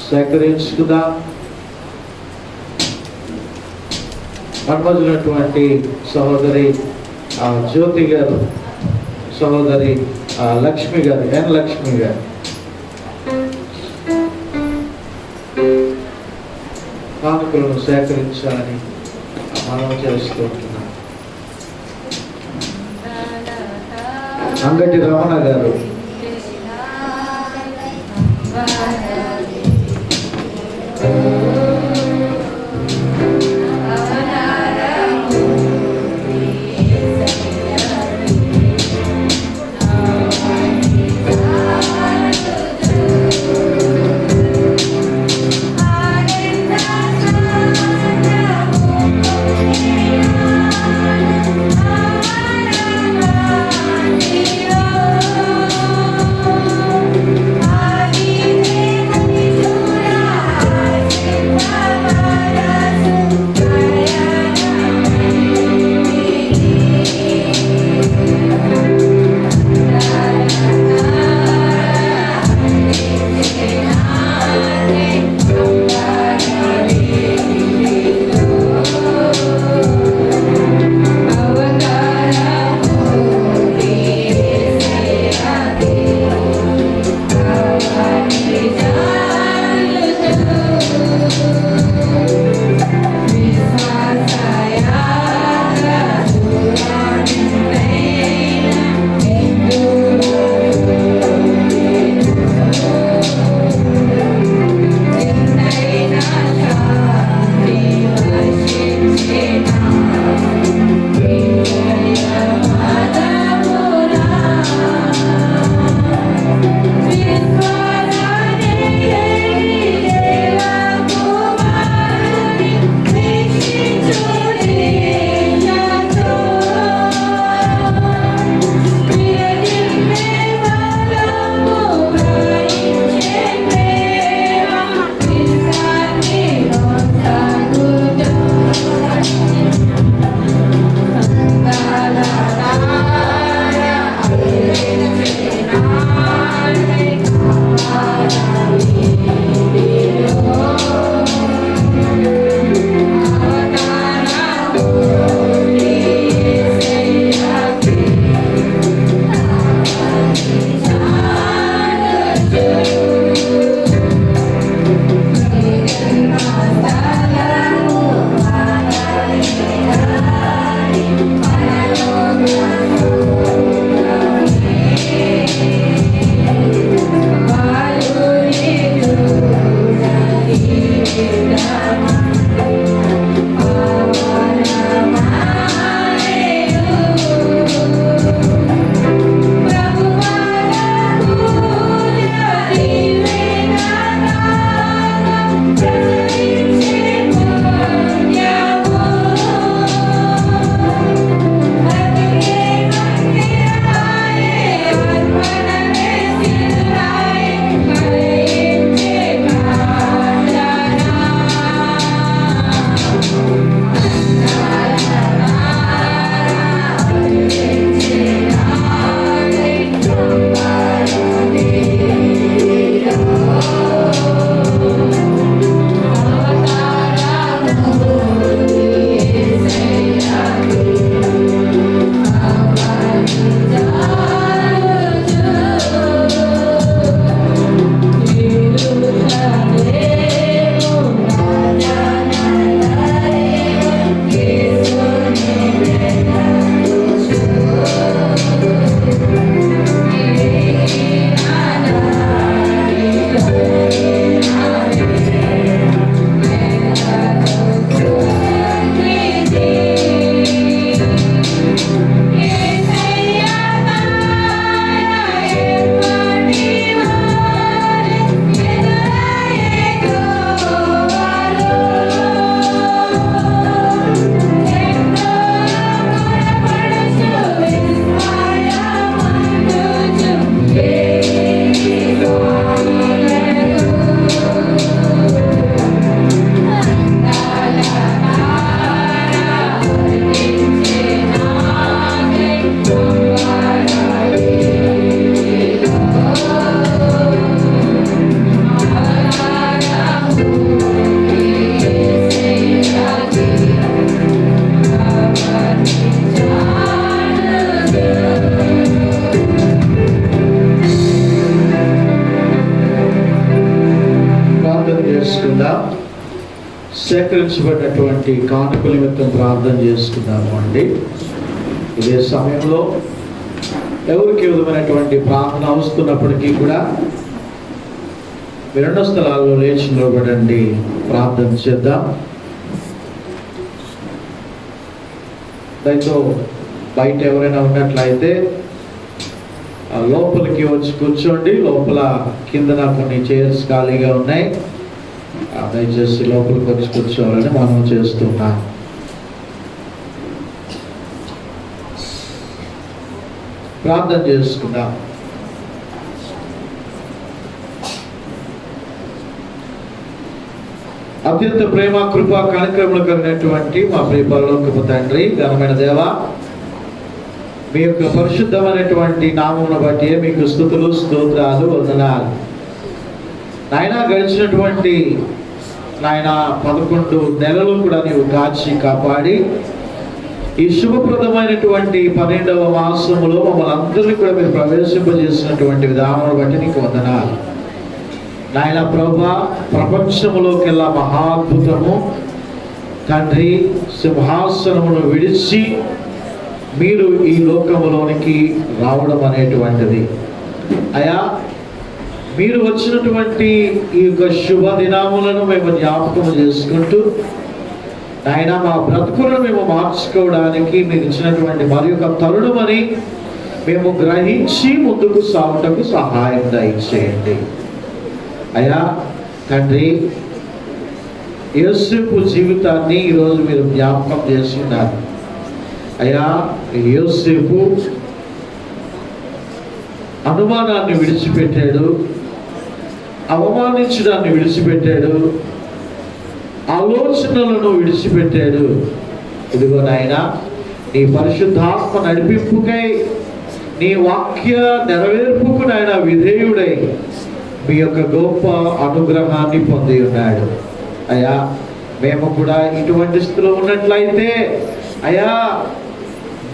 సేకరించుకుందాం. అనుమతున్నటువంటి సహోదరి జ్యోతి గారు, సహోదరి లక్ష్మి గారు, లక్ష్మి గారు కానుకలను సేకరించాలని మనం చేస్తూ ఉంటున్నాం. అంగటి రమణ గారు, సేకరించబడినటువంటి కానుకల నిమిత్తం ప్రార్థన చేసుకున్నాము అండి. ఇదే సమయంలో ఎవరికి విధమైనటువంటి ప్రార్థన అవస్తున్నప్పటికీ కూడా రెండు స్థలాల్లో లేచి నిలబడండి, ప్రార్థన చేద్దాం. దయతో బయట ఎవరైనా ఉన్నట్లయితే లోపలికి వచ్చి కూర్చోండి. లోపల కిందన కొన్ని చైర్స్ ఖాళీగా ఉన్నాయి, దయచేసి లోపలికి వచ్చి కూర్చోవాలని మనం చేస్తున్నాం. ప్రార్థన చేసుకుందాం. అత్యంత ప్రేమ కృప కార్యక్రమాలు కలిగినటువంటి మా ప్రియ పరలోకపు తండ్రి, ఘనమైన దేవ, మీ యొక్క పరిశుద్ధమైనటువంటి నామమును బట్టి మీకు స్తుతులు స్తోత్రాలు వందనాలు. నాయన గడిచినటువంటి 11 నెలలు కూడా నీవు కాచి కాపాడి ఈ శుభప్రదమైనటువంటి 12వ మాసములో మమ్మల్ని అందరినీ కూడా మీరు ప్రవేశింపజేసినటువంటి విధానం బట్టి నీకు వందనాలు. నాయన ప్రభువా, ప్రపంచములోకెల్లా మహాద్భుతము తండ్రి, సింహాసనమును విడిచి మీరు ఈ లోకములోనికి రావడం అనేటువంటిది. అయా, మీరు వచ్చినటువంటి ఈ యొక్క శుభ దినాములను మేము జ్ఞాపకం చేసుకుంటూ నాయన మా బ్రతుకులను మేము మార్చుకోవడానికి మీరు ఇచ్చినటువంటి మరి యొక్క తరుణమని మేము గ్రహించి ముందుకు సాగుటకు సహాయం దయచేయండి. అయా తండ్రి, యోసేపు జీవితాన్ని ఈరోజు మీరు జ్ఞాపకం చేస్తున్నారు. అయా, యోసేపు అనుమానాన్ని విడిచిపెట్టాడు, అవమానించడాన్ని విడిచిపెట్టాడు, ఆలోచనలను విడిచిపెట్టాడు. ఇదిగో నాయన, నీ పరిశుద్ధాత్మ నడిపింపుకై, నీ వాక్య నెరవేర్పుకు నాయన విధేయుడై మీ యొక్క గొప్ప అనుగ్రహాన్ని పొంది ఉన్నాడు. అయా, మేము కూడా ఇటువంటి స్థితిలో ఉన్నట్లయితే అయా,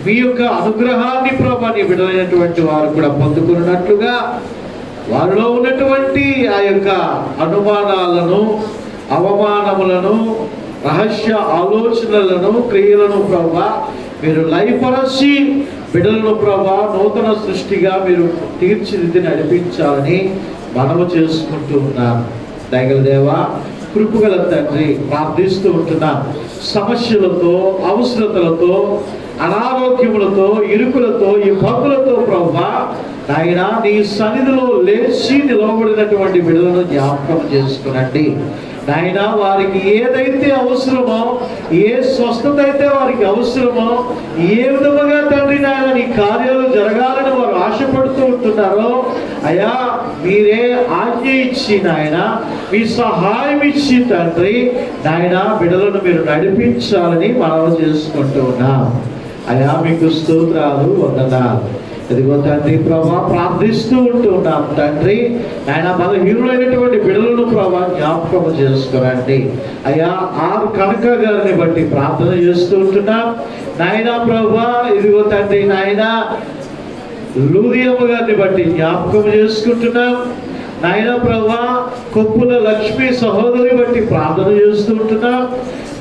మీ యొక్క అనుగ్రహాన్ని ప్రభా నీ బిడ్డలైనటువంటి వారు కూడా పొందుకున్నట్లుగా వారిలో ఉన్నటువంటి ఆ యొక్క అనుమానాలను, అవమానములను, రహస్య ఆలోచనలను, క్రియలను ప్రభా మీరు లయపరచి బిడ్డలను ప్రభా నూతన సృష్టిగా మీరు తీర్చిదిద్ది నడిపించాలని మనము చేసుకుంటూ ఉన్నాం. దయగల దేవా, కృపగల తండ్రి, ప్రార్థిస్తూ ఉంటున్నాం. సమస్యలతో, అవసరతలతో, అనారోగ్యములతో, ఇరుకులతో, ఇబ్బందులతో ప్రభా నాయన నీ సన్నిధిలో లేచి నిలవబడినటువంటి బిడ్డలను జ్ఞాపకం చేసుకునండి. నాయన, వారికి ఏదైతే అవసరమో, ఏ స్వస్థత అయితే వారికి అవసరమో, ఏ విధముగా తండ్రి నాయన నీ కార్యాలు జరగాలని వారు ఆశపడుతూ ఉంటున్నారో అయా, మీరే ఆజ్ఞ ఇచ్చి నాయన, మీ సహాయం ఇచ్చి తండ్రి నాయన బిడ్డలను మీరు నడిపించాలని మనవి చేసుకుంటూ ఉన్నాం. అయా, మీకు స్తోత్రాలు వందనాలు. ఇదిగో తండ్రి ప్రభా, ప్రార్థిస్తూ ఉంటూ ఉన్నాం తండ్రి నాయన, బలహీనులైనటువంటి బిడ్డలను ప్రభా జ్ఞాపకం చేసుకురండి. అయ్యా, ఆర్ కనక గారిని బట్టి ప్రార్థన చేస్తూ ఉంటున్నాం నాయన ప్రభా. ఇదిగో తండ్రి నాయన, లూదియమ్మ గారిని బట్టి జ్ఞాపకం చేసుకుంటున్నాం నాయన ప్రభా. కొప్పుల లక్ష్మి సహోదరి బట్టి ప్రార్థన చేస్తూ ఉంటున్నాం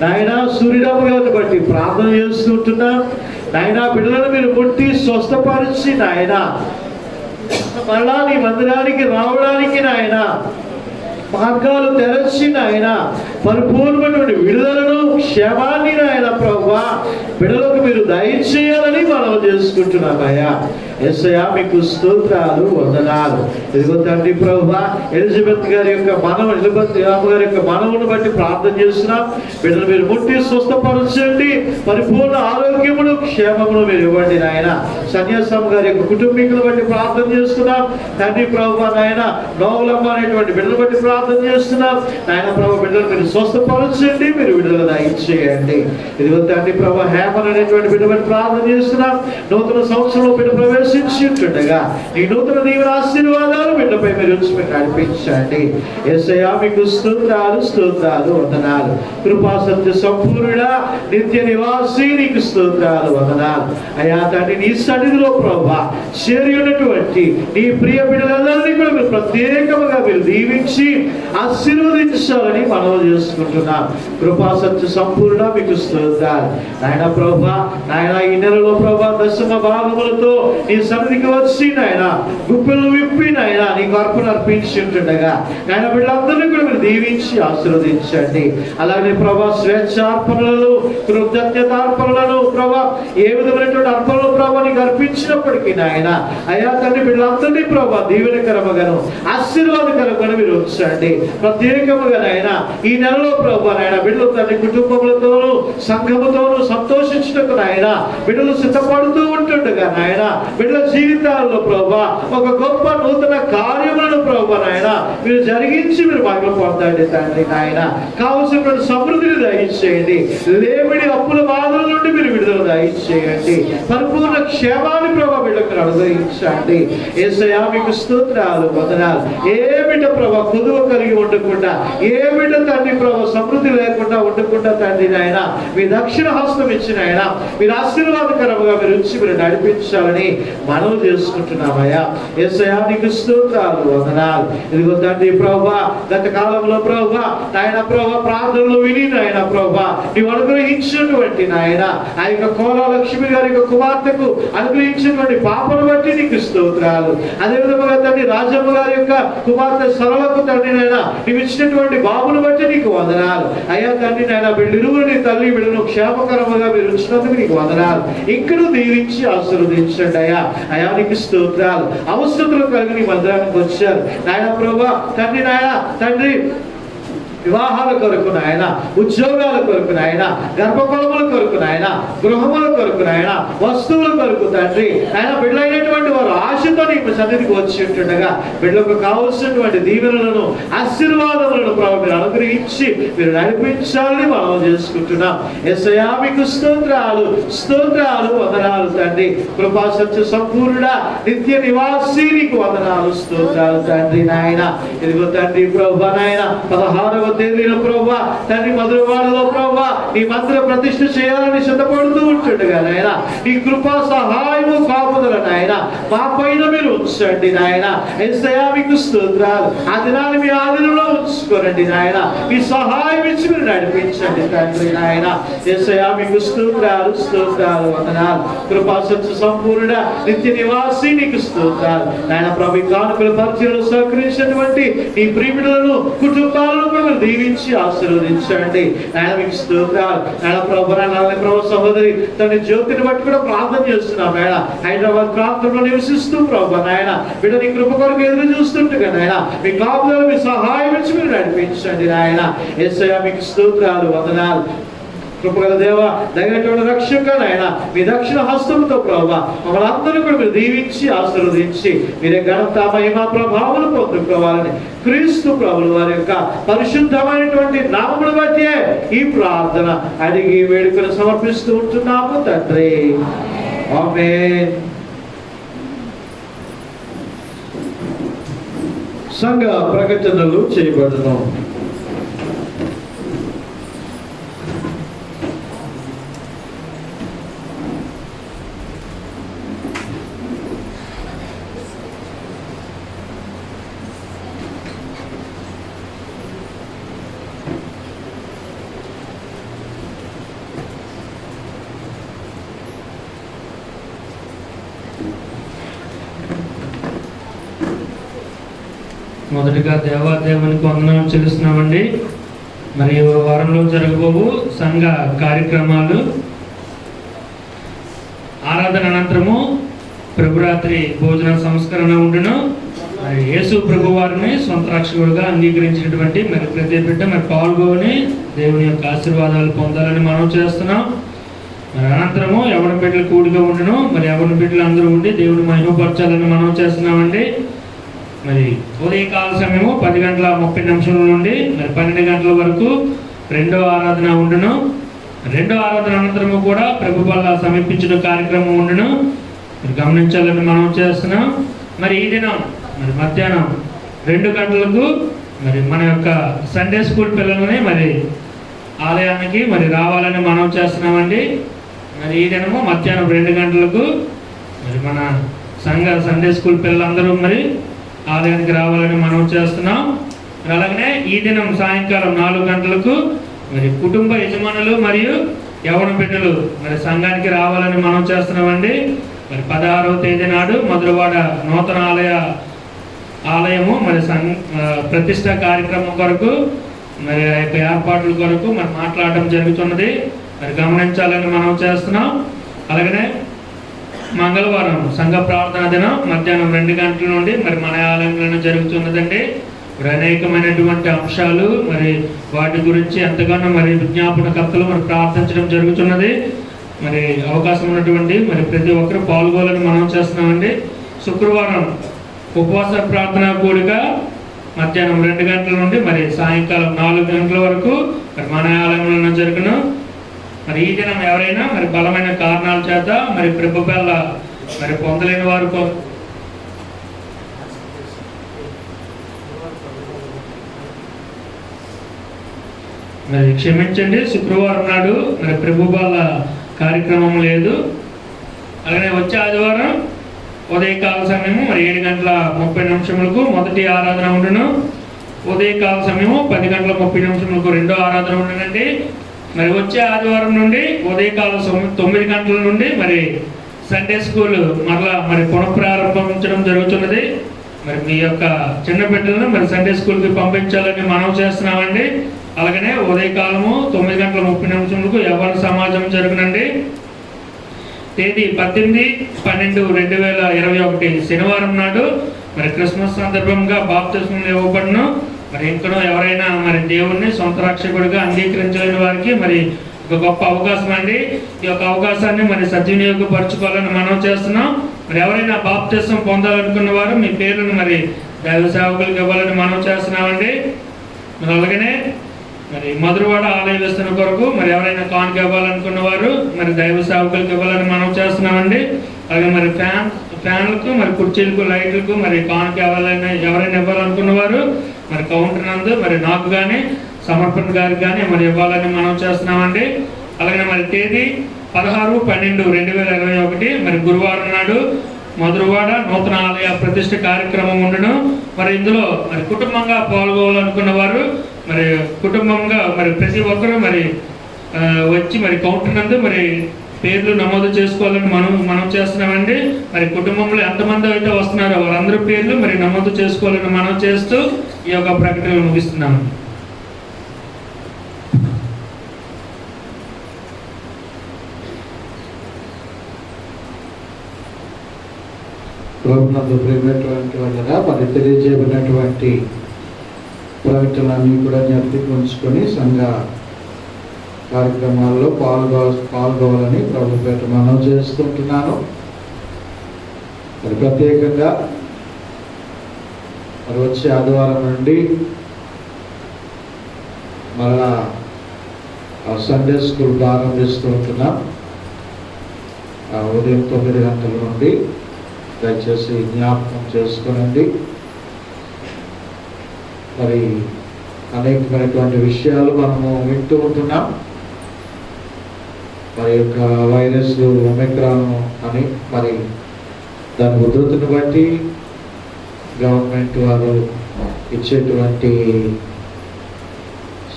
నాయన. సూర్యరామ గారిని బట్టి ప్రార్థన చేస్తూ ఉంటున్నాం నాయన. బిడ్డలను మీరు ముట్టి స్వస్థపరిచి నాయన మళ్ళా నీ మందిరానికి రావడానికి నాయన మార్గాలు తెరచి నాయన పరిపూర్ణమైనటువంటి విడుదలను, క్షేమాన్ని నాయన ప్రభువా బిడ్డలకు మీరు దయచేయాలని మనం చేసుకుంటున్నాం. అయ్యా యేసయ్యా, మీకు స్తోత్రాలు వందనాలు. ఇదిగో తండ్రి ప్రభువా, ఎలిజబెత్ గారి యొక్క మనవును బట్టి ప్రార్థన చేస్తున్నాం. బిడ్డలు మీరు ముట్టి స్వస్థపరచండి, పరిపూర్ణ ఆరోగ్యమును, క్షేమమును మీరు ఇవ్వండి నాయన. సన్యాసమ్మ గారి యొక్క కుటుంబీకులను బట్టి ప్రార్థన చేస్తున్నాం తండ్రి ప్రభువా నాయన. నోవులమ్మ అనేటువంటి బిడ్డలు బట్టి ప్రార్థన చేస్తున్నాం నాయన ప్రభు. బిడ్డలు మీరు స్వస్థపరచండి, మీరు విడుదల దయచేయండి. ఇదిగో తండ్రి ప్రభు, హేమన్ అనేటువంటి బిడ్డ బట్టి ప్రార్థన చేస్తున్నాం. నూతన సంవత్సరంలో బిడ్డ ప్రవేశ ప్రవేశించి ఉంటుండగా నీ నూతన దీవెన ఆశీర్వాదాలు బిడ్డపై మీరు ఉంచి మీరు నడిపించండి. యేసయ్యా మీకు స్తోత్రాలు స్తోత్రాలు వందనాలు. కృపా సత్య సంపూర్ణ నిత్య నివాసి నీకు స్తోత్రాలు వందనాలు. అయ్యా తండ్రి నీ సన్నిధిలో ప్రభువా చేరి ఉన్నటువంటి నీ ప్రియ బిడ్డలందరినీ కూడా మీరు ప్రత్యేకముగా మీరు దీవించి ఆశీర్వదించాలని మనవి చేసుకుంటున్నాం. కృపా సత్య సంపూర్ణ మీకు స్తోత్రాలు నాయన ప్రభువా. నాయన ఈ నెలలో ప్రభువా దశమ భాగములతో నీ సన్నిధికి వచ్చి నాయన గుప్పెలు విప్పి నాయన నీకు అర్పణ అర్పించి ఉంటుండగా నాయన వీళ్ళందరినీ కూడా మీరు దీవించి ఆశీర్వదించండి. అలాగే ప్రభా స్వేచ్ఛార్పణలను కృతజ్ఞతార్పణలను ప్రభా ఏ విధమైనటువంటి అర్పణలు ప్రభా నీకు అర్పించినప్పటికీ నాయన అయ్యా తండ్రి వీళ్ళందరినీ ప్రభా దీవెనకరముగాను ఆశీర్వాదకరముగాను మీరు ఉంచండి. ప్రత్యేకముగా నాయన ఈ నెలలో ప్రభా నాయన బిడ్డలు తండ్రి కుటుంబములతోనూ సంఘముతోనూ సంతోషించుటకు నాయన బిడ్డలు సిద్ధపడుతూ ఉంటుండగా నాయన బిడ్డల జీవితాల్లో ప్రభా ఒక గొప్ప నూతన కార్యములను ప్రభా నాయన మీరు జరిగించి మీరు మహిమ పొందండి తండ్రి. నాయన కావలసినటువంటి సమృద్ధిని దయచేయండి. లేమిడి అప్పుల బాధల నుండి మీరు విడుదల దయచేయండి. పరిపూర్ణ క్షేమాన్ని ప్రభా బిడ్డకు అనుగ్రహించండి. యేసయ్యా మీకు స్తోత్రాలు వందనాలు. ఏ బిడ్డ ప్రభా కుదువ కలిగి ఉండకుండా ఏ బిడ్డ తండ్రి ప్రభా సమృద్ధి లేకుండా ఉండకుండా తండ్రి నాయన మీ దక్షిణ హస్తం ఇచ్చిన ఆయన మీరు ఆశీర్వాదకరంగా మీరు ఉంచి మీరు నడిపించాలని మనవి చేసుకుంటున్నామయ్యా. యేసయ్యా నీకు స్తోత్రాలు వందనాలు. ఇదిగో తండ్రి ప్రభా గత కాలంలో ప్రభా నాయన ప్రభా ప్రార్థనలు విని నాయన ప్రభా నీవు అనుగ్రహించినటువంటి నాయన ఆ యొక్క కోలా లక్ష్మి గారి యొక్క కుమార్తెకు అనుగ్రహించినటువంటి పాపను బట్టి నీకు స్తోత్రాలు. అదే విధంగా తండ్రి రాజమ్మ గారి యొక్క కుమార్తె సరళకు తండ్రి నాయన నీవు ఇచ్చినటువంటి బాబును బట్టి నీకు వందనాలు. అయ్యా తండ్రి నాయన వీళ్ళిరువురిని తల్లి వీళ్ళను క్షేమకరముగా మీరు ఉంచినందుకు నీకు వందనాలు. ఇక్కడ దీవించి ఆశీర్వదించండి అయ్యా. అయా నీకు స్తోత్రాలు. అవసరతలు కలిగి నీ మందిరానికి వచ్చారు నాయన ప్రభా తండ్రి నాయన తండ్రి వివాహాల కొరకు నాయన ఉద్యోగాల కొరకు నాయన గర్భఫలముల కొరకు నాయన గృహముల కొరకు నాయన వస్తువుల కొరకు తండ్రి ఆయన బిడ్డలైనటువంటి వారు ఆశతో నీకు సన్నిధికి వచ్చి ఉంటుండగా బిడ్డలకు కావలసినటువంటి దీవెనలను ఆశీర్వాదములను ప్రభు మీరు అనుగ్రహించి మీరు నడిపించాలని మనం చేసుకుంటున్నాం. యేసయ్యా మీకు స్తోత్రాలు స్తోత్రాలు వందనాలు తండ్రి. కృపా సత్య సంపూర్ణ నిత్య నివాసి నీకు వందనాలు స్తోత్రాలు తండ్రి నాయన. ఇదిగో తండ్రి ప్రభు నాయన 16వ తేదీన ప్రభా తండ్రి మధురవాడలో ప్రభా నీ మందిర ప్రతిష్ఠ చేయాలని సిద్ధపడుతూ ఉంటుండగా నాయన నీ కృపా సహాయము కాపుదల నాయన మా పైన మీరు ఉంచండి నాయన. యేసయ్యా మీకు స్తోత్రాలు. ఆ దినాన్ని మీ ఆధీనంలో ఉంచుకోనండి నాయన. మీ సహాయం ఇచ్చి మీరు నడిపించండి తండ్రి నాయన. యేసయ్యా మీకు స్తోత్రాలు స్తోత్రాలు వందనాలు. కృపా సత్య సంపూర్ణ నిత్య నివాసి నీకు స్తోత్రాలు నాయన. ప్రభు కానుకల పరిచయలు సహకరించినటువంటి నీ ప్రియబిడ్డలను కుటుంబాలను కూడా దీవించి ఆశీర్వదించండి నాయన. మీకు స్తోత్రాలు నాయన. ప్రభు సహోదరి తన జ్యోతిని బట్టి కూడా ప్రార్థన చేస్తున్నాం నాయన. హైదరాబాద్ ప్రాంతంలో నివసిస్తూ ప్రభు నాయన బిడ్డ నీ కృప కొరకు ఎదురు చూస్తుండగా నాయన మీ కాపుదల మీ సహాయం ఇచ్చి మీరు నడిపించండి నాయన. యేసయ్యా మీకు స్తోత్రాలు వందనాలు. కృపగల దేవ దయటువంటి రక్షక నాయన మీ దక్షిణ హస్తముతో ప్రభా మమ్మల్ని అందరూ కూడా మీరు దీవించి ఆశీర్వదించి మీరే ఘనత మహిమ ప్రభావాలు పొందుకోవాలని క్రీస్తు ప్రభుల వారి యొక్క పరిశుద్ధమైనటువంటి నామమును బట్టి ఈ ప్రార్థన అడిగి వేడుకను సమర్పిస్తూ ఉంటున్నాము తండ్రి. ఆమేన్. సంఘ ప్రకటనలు చేయబడును. మొదటిగా దేవాదేవునికి వందనాలు చెల్లిస్తున్నామండి. మరి వారంలో జరగబోవు సంఘ కార్యక్రమాలు ఆరాధన అనంతరము ప్రభురాత్రి భోజన సంస్కరణ ఉండును. మరి యేసు ప్రభు వారిని సొంత రక్షకుడుగా అంగీకరించినటువంటి మరి ప్రతి బిడ్డ మరి పాల్గొని దేవుని యొక్క ఆశీర్వాదాలు పొందాలని మనం చేస్తున్నాం. మరి అనంతరము ఎవరి బిడ్డలు కూడిగా ఉండును. మరి ఎవరి బిడ్డలు అందరూ ఉండి దేవుని మహిమపరచాలని మనం చేస్తున్నామండి. మరి ఉదయకాల సమయము 10:30 నుండి మరి 12 గంటల వరకు రెండో ఆరాధన ఉండును. రెండో ఆరాధన అనంతరము కూడా ప్రభు వల్ల సమీపించిన కార్యక్రమం ఉండును. మరి గమనించాలని మనం చేస్తున్నాం. మరి ఈ దినం మరి మధ్యాహ్నం 2 గంటలకు మరి మన యొక్క సండే స్కూల్ పిల్లలని మరి ఆలయానికి మరి రావాలని మనం చేస్తున్నామండి. మరి ఈ దినము మధ్యాహ్నం 2 గంటలకు మరి మన సండే స్కూల్ పిల్లలందరూ మరి ఆలయానికి రావాలని మనం చేస్తున్నాం. మరి అలాగనే ఈ దినం సాయంకాలం 4 గంటలకు మరి కుటుంబ యజమానులు మరియు యవ్వన బిడ్డలు మరి సంఘానికి రావాలని మనం చేస్తున్నామండి. మరి 16వ తేదీ నాడు మధురవాడ నూతన ఆలయము మరి ప్రతిష్ట కార్యక్రమం కొరకు మరి ఆ యొక్క ఏర్పాట్ల కొరకు మరి మాట్లాడడం జరుగుతున్నది. మరి గమనించాలని మనం చేస్తున్నాం. అలాగనే మంగళవారం సంఘ ప్రార్థన దినం మధ్యాహ్నం 2 గంటల నుండి మరి మన ఆలయంలోనే జరుగుతున్నదండి. మరి అనేకమైనటువంటి అంశాలు మరి వాటి గురించి ఎంతగానో మరి విజ్ఞాపనకర్తలు మరి ప్రార్థించడం జరుగుతున్నది. మరి అవకాశం ఉన్నటువంటి మరి ప్రతి ఒక్కరు పాల్గొనాలని మనం చేస్తున్నామండి. శుక్రవారం ఉపవాస ప్రార్థన కూడిక మధ్యాహ్నం 2 గంటల నుండి మరి సాయంకాలం 4 గంటల వరకు మరి మన ఆలయంలో జరుగును. మరి ఈ దినం ఎవరైనా మరి బలమైన కారణాల చేత మరి ప్రభుబెల్ల మరి పొందలేని వారు మరి క్షమించండి, శుక్రవారం నాడు మరి ప్రభుబెల్ల కార్యక్రమం లేదు. అలాగే వచ్చే ఆదివారం ఉదయకాల సమయము మరి 7:30 మొదటి ఆరాధన ఉండును. ఉదయకాల సమయము 10:30 రెండో ఆరాధన ఉండునండి. మరి వచ్చే ఆదివారం నుండి ఉదయకాల 9 గంటల నుండి మరి సండే స్కూల్ మరలా మరి పునఃప్రారంభించడం జరుగుతున్నది. మరి మీ యొక్క చిన్న బిడ్డలను మరి సండే స్కూల్కి పంపించాలని మనం చేస్తున్నామండి. అలాగనే ఉదయకాలము 9:30 యవ్వన సమాజం జరుగునండి. తేదీ 18/12/2021 శనివారం నాడు మరి క్రిస్మస్ సందర్భంగా బాప్తిస్మం ఇవ్వబడును. మరి ఇంకనూ ఎవరైనా మరి దేవుణ్ణి సొంత రక్షకుడిగా అంగీకరించలేని వారికి మరి ఒక గొప్ప అవకాశం అండి. ఈ యొక్క అవకాశాన్ని మరి సద్వినియోగపరచుకోవాలని మనం చేస్తున్నాం. మరి ఎవరైనా బాప్తిస్మం పొందాలనుకున్న వారు మీ పేర్లను మరి దైవ సేవకులకు ఇవ్వాలని మనం చేస్తున్నామండి. మరి అలాగనే మరి మధురవాడ ఆలయ విస్తరణ కొరకు మరి ఎవరైనా కానుక ఇవ్వాలనుకున్న వారు మరి దైవ సేవకులకు ఇవ్వాలని మనం చేస్తున్నామండి. అలాగే మరి ఫ్యాన్లకు మరి కుర్చీలకు లైట్లకు మరి కానుక ఎవరైనా ఇవ్వాలనుకున్న వారు మరి కౌంటర్ నందు మరి నాకు కానీ సమర్పణ గారికి కానీ మరి ఇవ్వాలని మనం చేస్తున్నామండి. అలాగే మరి తేదీ 16/12/2021 మరి గురువారం నాడు మధురవాడ నూతన ఆలయ ప్రతిష్ట కార్యక్రమం ఉండను. మరి ఇందులో మరి కుటుంబంగా పాల్గొనాలనుకున్న వారు మరి కుటుంబంగా మరి ప్రతి ఒక్కరూ మరి వచ్చి మరి కౌంటర్ నందు మరి పేర్లు నమోదు చేసుకోవాలని మనం చేస్తున్నామండి. మరి కుటుంబంలో ఎంతమంది అయితే వస్తున్నారో వాళ్ళందరూ పేర్లు మరి నమోదు చేసుకోవాలని మనం చేస్తూ ఈ యొక్క ప్రకటన ముగిస్తున్నాము. ప్రభునందు ప్రియమైనటువంటి వాళ్ళగా మరి తెలియజేయబడినటువంటి ప్రకటనలన్నీ కూడా జ్ఞప్తికి ఉంచుకొని సంఘ కార్యక్రమాల్లో పాల్గొవాలని ప్రభుపేట మనం చేస్తుంటున్నాను. మరి ప్రత్యేకంగా మరి వచ్చే ఆదివారం నుండి మరలా సండే స్కూల్ ప్రారంభిస్తూ ఉంటున్నాం. ఉదయం 9 గంటల నుండి దయచేసి జ్ఞాపకం చేసుకోనండి. మరి అనేకమైనటువంటి విషయాలు మనము వింటూ ఉంటున్నాం. మరి యొక్క వైరస్ ఒమిక్రాన్ అని మరి దాని ఉధృతిని బట్టి గవర్నమెంట్ వారు ఇచ్చేటువంటి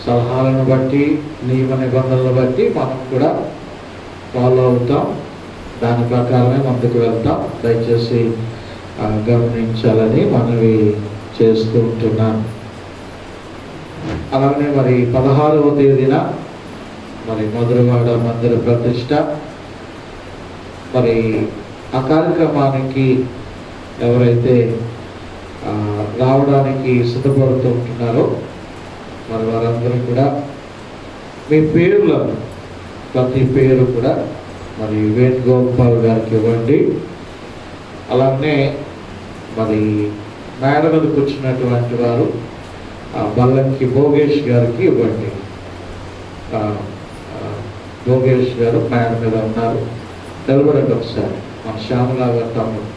సలహాలను బట్టి నియమ నిబంధనలను బట్టి మనం కూడా ఫాలో అవుతాం. దాని ప్రకారమే ముందుకు వెళ్తాం. దయచేసి గమనించాలని మనవి చేస్తూ ఉంటున్నాను. అలాగే మరి 16వ తేదీన మరి మధురవాడ మందిర ప్రతిష్ట మరి ఆ కార్యక్రమానికి ఎవరైతే రావడానికి సిద్ధపడుతూ ఉంటున్నారో మరి వారందరూ కూడా మీ పేర్లను ప్రతి పేరు కూడా మరి వేణుగోపాల్ గారికి ఇవ్వండి. అలానే మరి మేడ మీద కూర్చున్నటువంటి వారు బల్లంకి భోగేష్ గారికి ఇవ్వండి. భోగేష్ గారు మేడ మీద ఉన్నారు, నిలబడండి ఒకసారి. మన శ్యామలా గారు తమ్ముడు,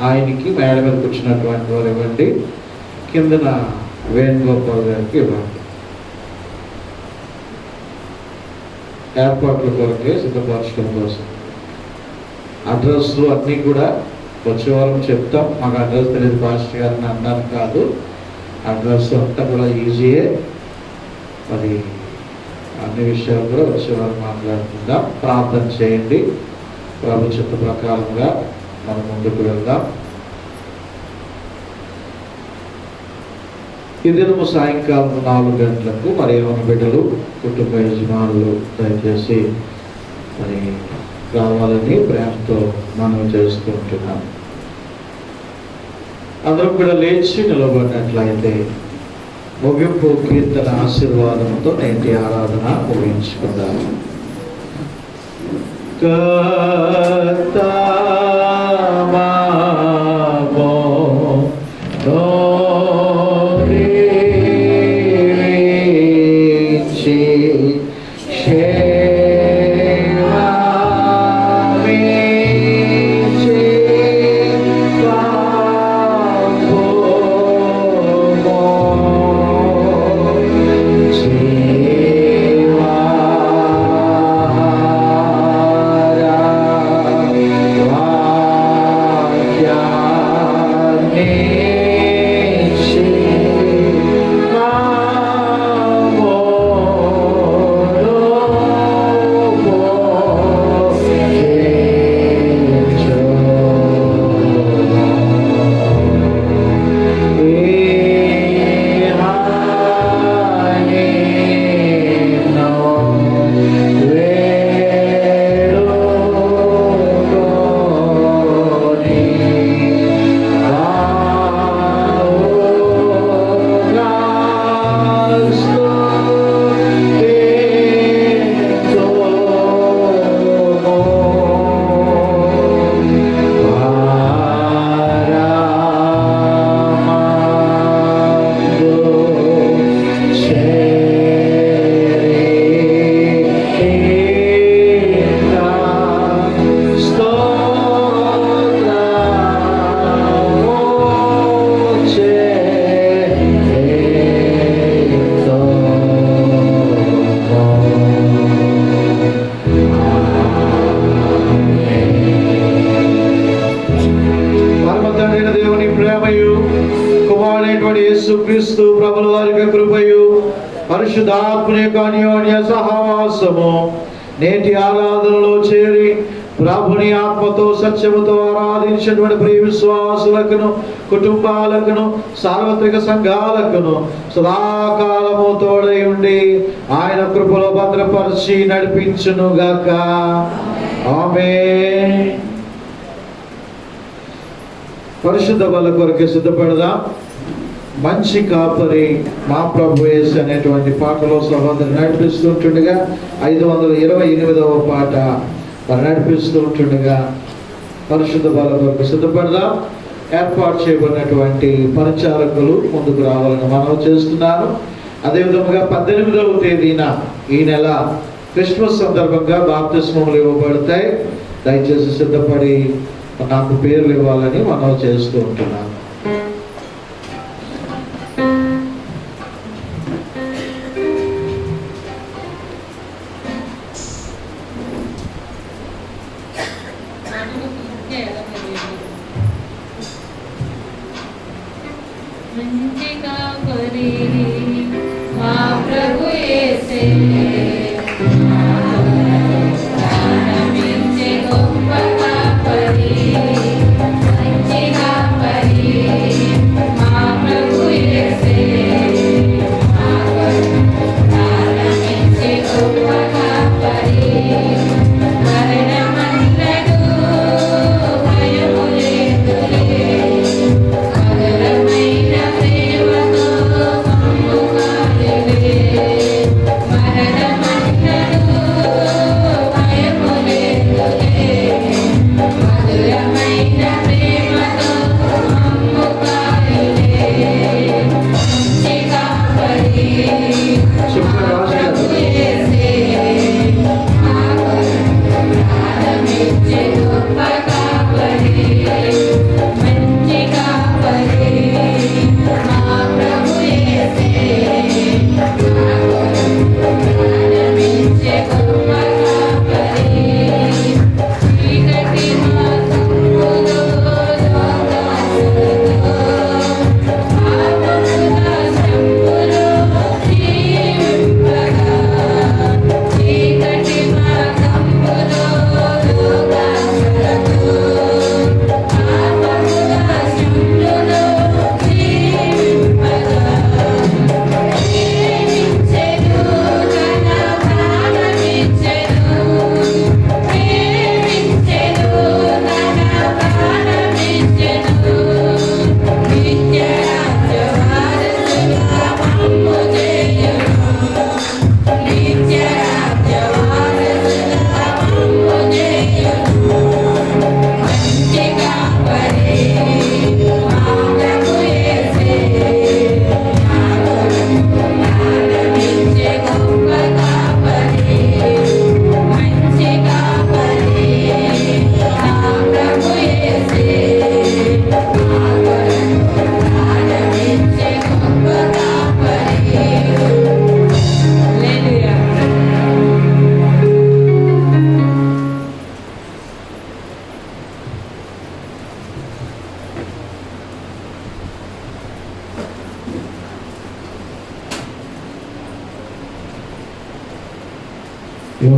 ఆయనకి మేడ మీదకి వచ్చినటువంటి వారు ఇవ్వండి. కిందన వేణుగోపాల్ గారికి ఇవ్వండి. ఏర్పాట్ల కొరకే సిద్ధపరచడం కోసం అడ్రస్లు అన్నీ కూడా వచ్చే వారం చెప్తాం. మాకు అడ్రస్ తెలియదు పాస్టర్ గారిని అనడానికి కాదు, అడ్రస్ అంతా కూడా ఈజీయే. మరి అన్ని విషయాలు కూడా వచ్చే వారం మాట్లాడుకుందాం. ప్రార్థన చేయండి. ప్రభు చిత్త ప్రకారంగా మనం ముందుకు వెళ్దాం. ఈ దినము సాయంకాలం 4 గంటలకు మరి ఏమైనా బిడ్డలు కుటుంబ యజమానులు దయచేసి మరి రావాలని ప్రేమతో మనం చేసుకుంటున్నాం. అందరం కూడా లేచి నిలబడినట్లయితే ముగింపు కీర్తన ఆశీర్వాదంతో నేటి ఆరాధన ముగించుకుందాం. యేసుక్రీస్తు ప్రభుల వారి కృపయు పరిశుద్ధాత్మని యొక్క అన్యోన్య సహవాసము నేటి ఆరాధనలో చేరి ప్రభుని ఆత్మతో సత్యముతో ఆరాధించినటువంటి ప్రియ విశ్వాసులకును కుటుంబాలకును సార్వత్రిక సంఘాలకును సదాకాలము తోడై ఉండి ఆయన కృపలో భద్రపరిచి నడిపించును గాక. ఆమేన్. పరిశుద్ధ బల కొరకు సిద్ధపడదాం. మంచి కాపరి మా ప్రభు యేసు అనేటువంటి పాటలో సహోదరు నడిపిస్తుంటుండగా 528వ పాట మరి నడిపిస్తూ ఉంటుండగా పరిశుద్ధ బల కొరకు సిద్ధపడదాం. ఏర్పాటు చేయబడినటువంటి పరిచారకులు ముందుకు రావాలని మనవి చేస్తున్నారు. అదేవిధంగా 18వ తేదీన ఈ నెల క్రిస్మస్ సందర్భంగా బాప్తిస్మములు ఇవ్వబడతాయి. దయచేసి సిద్ధపడి నాకు పేర్లు ఇవ్వాలని మనవి చేస్తూ ఉంటున్నాను. ప్రేమతో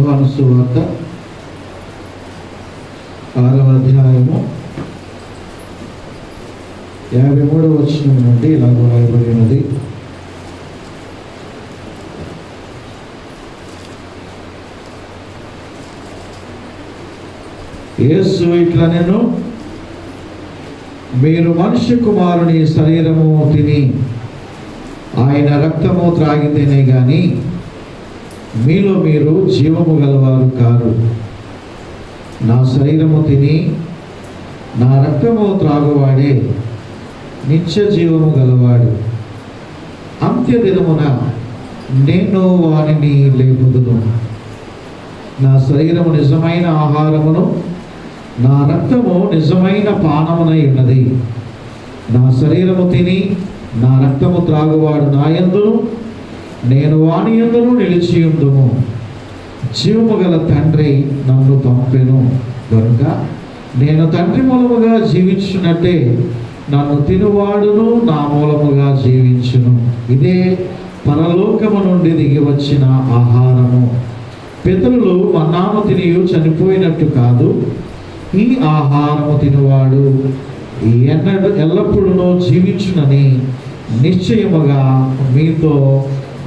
యోహాను సువార్త 6వ అధ్యాయము 53వ వచనం నుండి ఇలా రాయబడినది. యేసు ఇట్లా నేను మీరు మనుష్య కుమారుని శరీరము తిని ఆయన రక్తము త్రాగితేనే గాని మీలో మీరు జీవము గలవారు కారు. నా శరీరము తిని నా రక్తము త్రాగువాడే నిత్య జీవము గలవాడు. అంత్యదినమున నేను వానిని లేపుదును. నా శరీరము నిజమైన ఆహారమును నా రక్తము నిజమైన పానమునై ఉన్నది. నా శరీరము తిని నా రక్తము త్రాగువాడు నా యందును నేను వాని యందును నిలిచి ఉందుము. జీవము గల తండ్రి నన్ను పంపెను కనుక నేను తండ్రి మూలముగా జీవించున్నట్టే నన్ను తినువాడును నా మూలముగా జీవించును. ఇదే పరలోకము నుండి దిగి వచ్చిన ఆహారము. పితరులు మన్నాను తిని చనిపోయినట్టు కాదు, ఈ ఆహారము తినువాడు ఎల్లప్పుడూ జీవించునని నిశ్చయముగా మీతో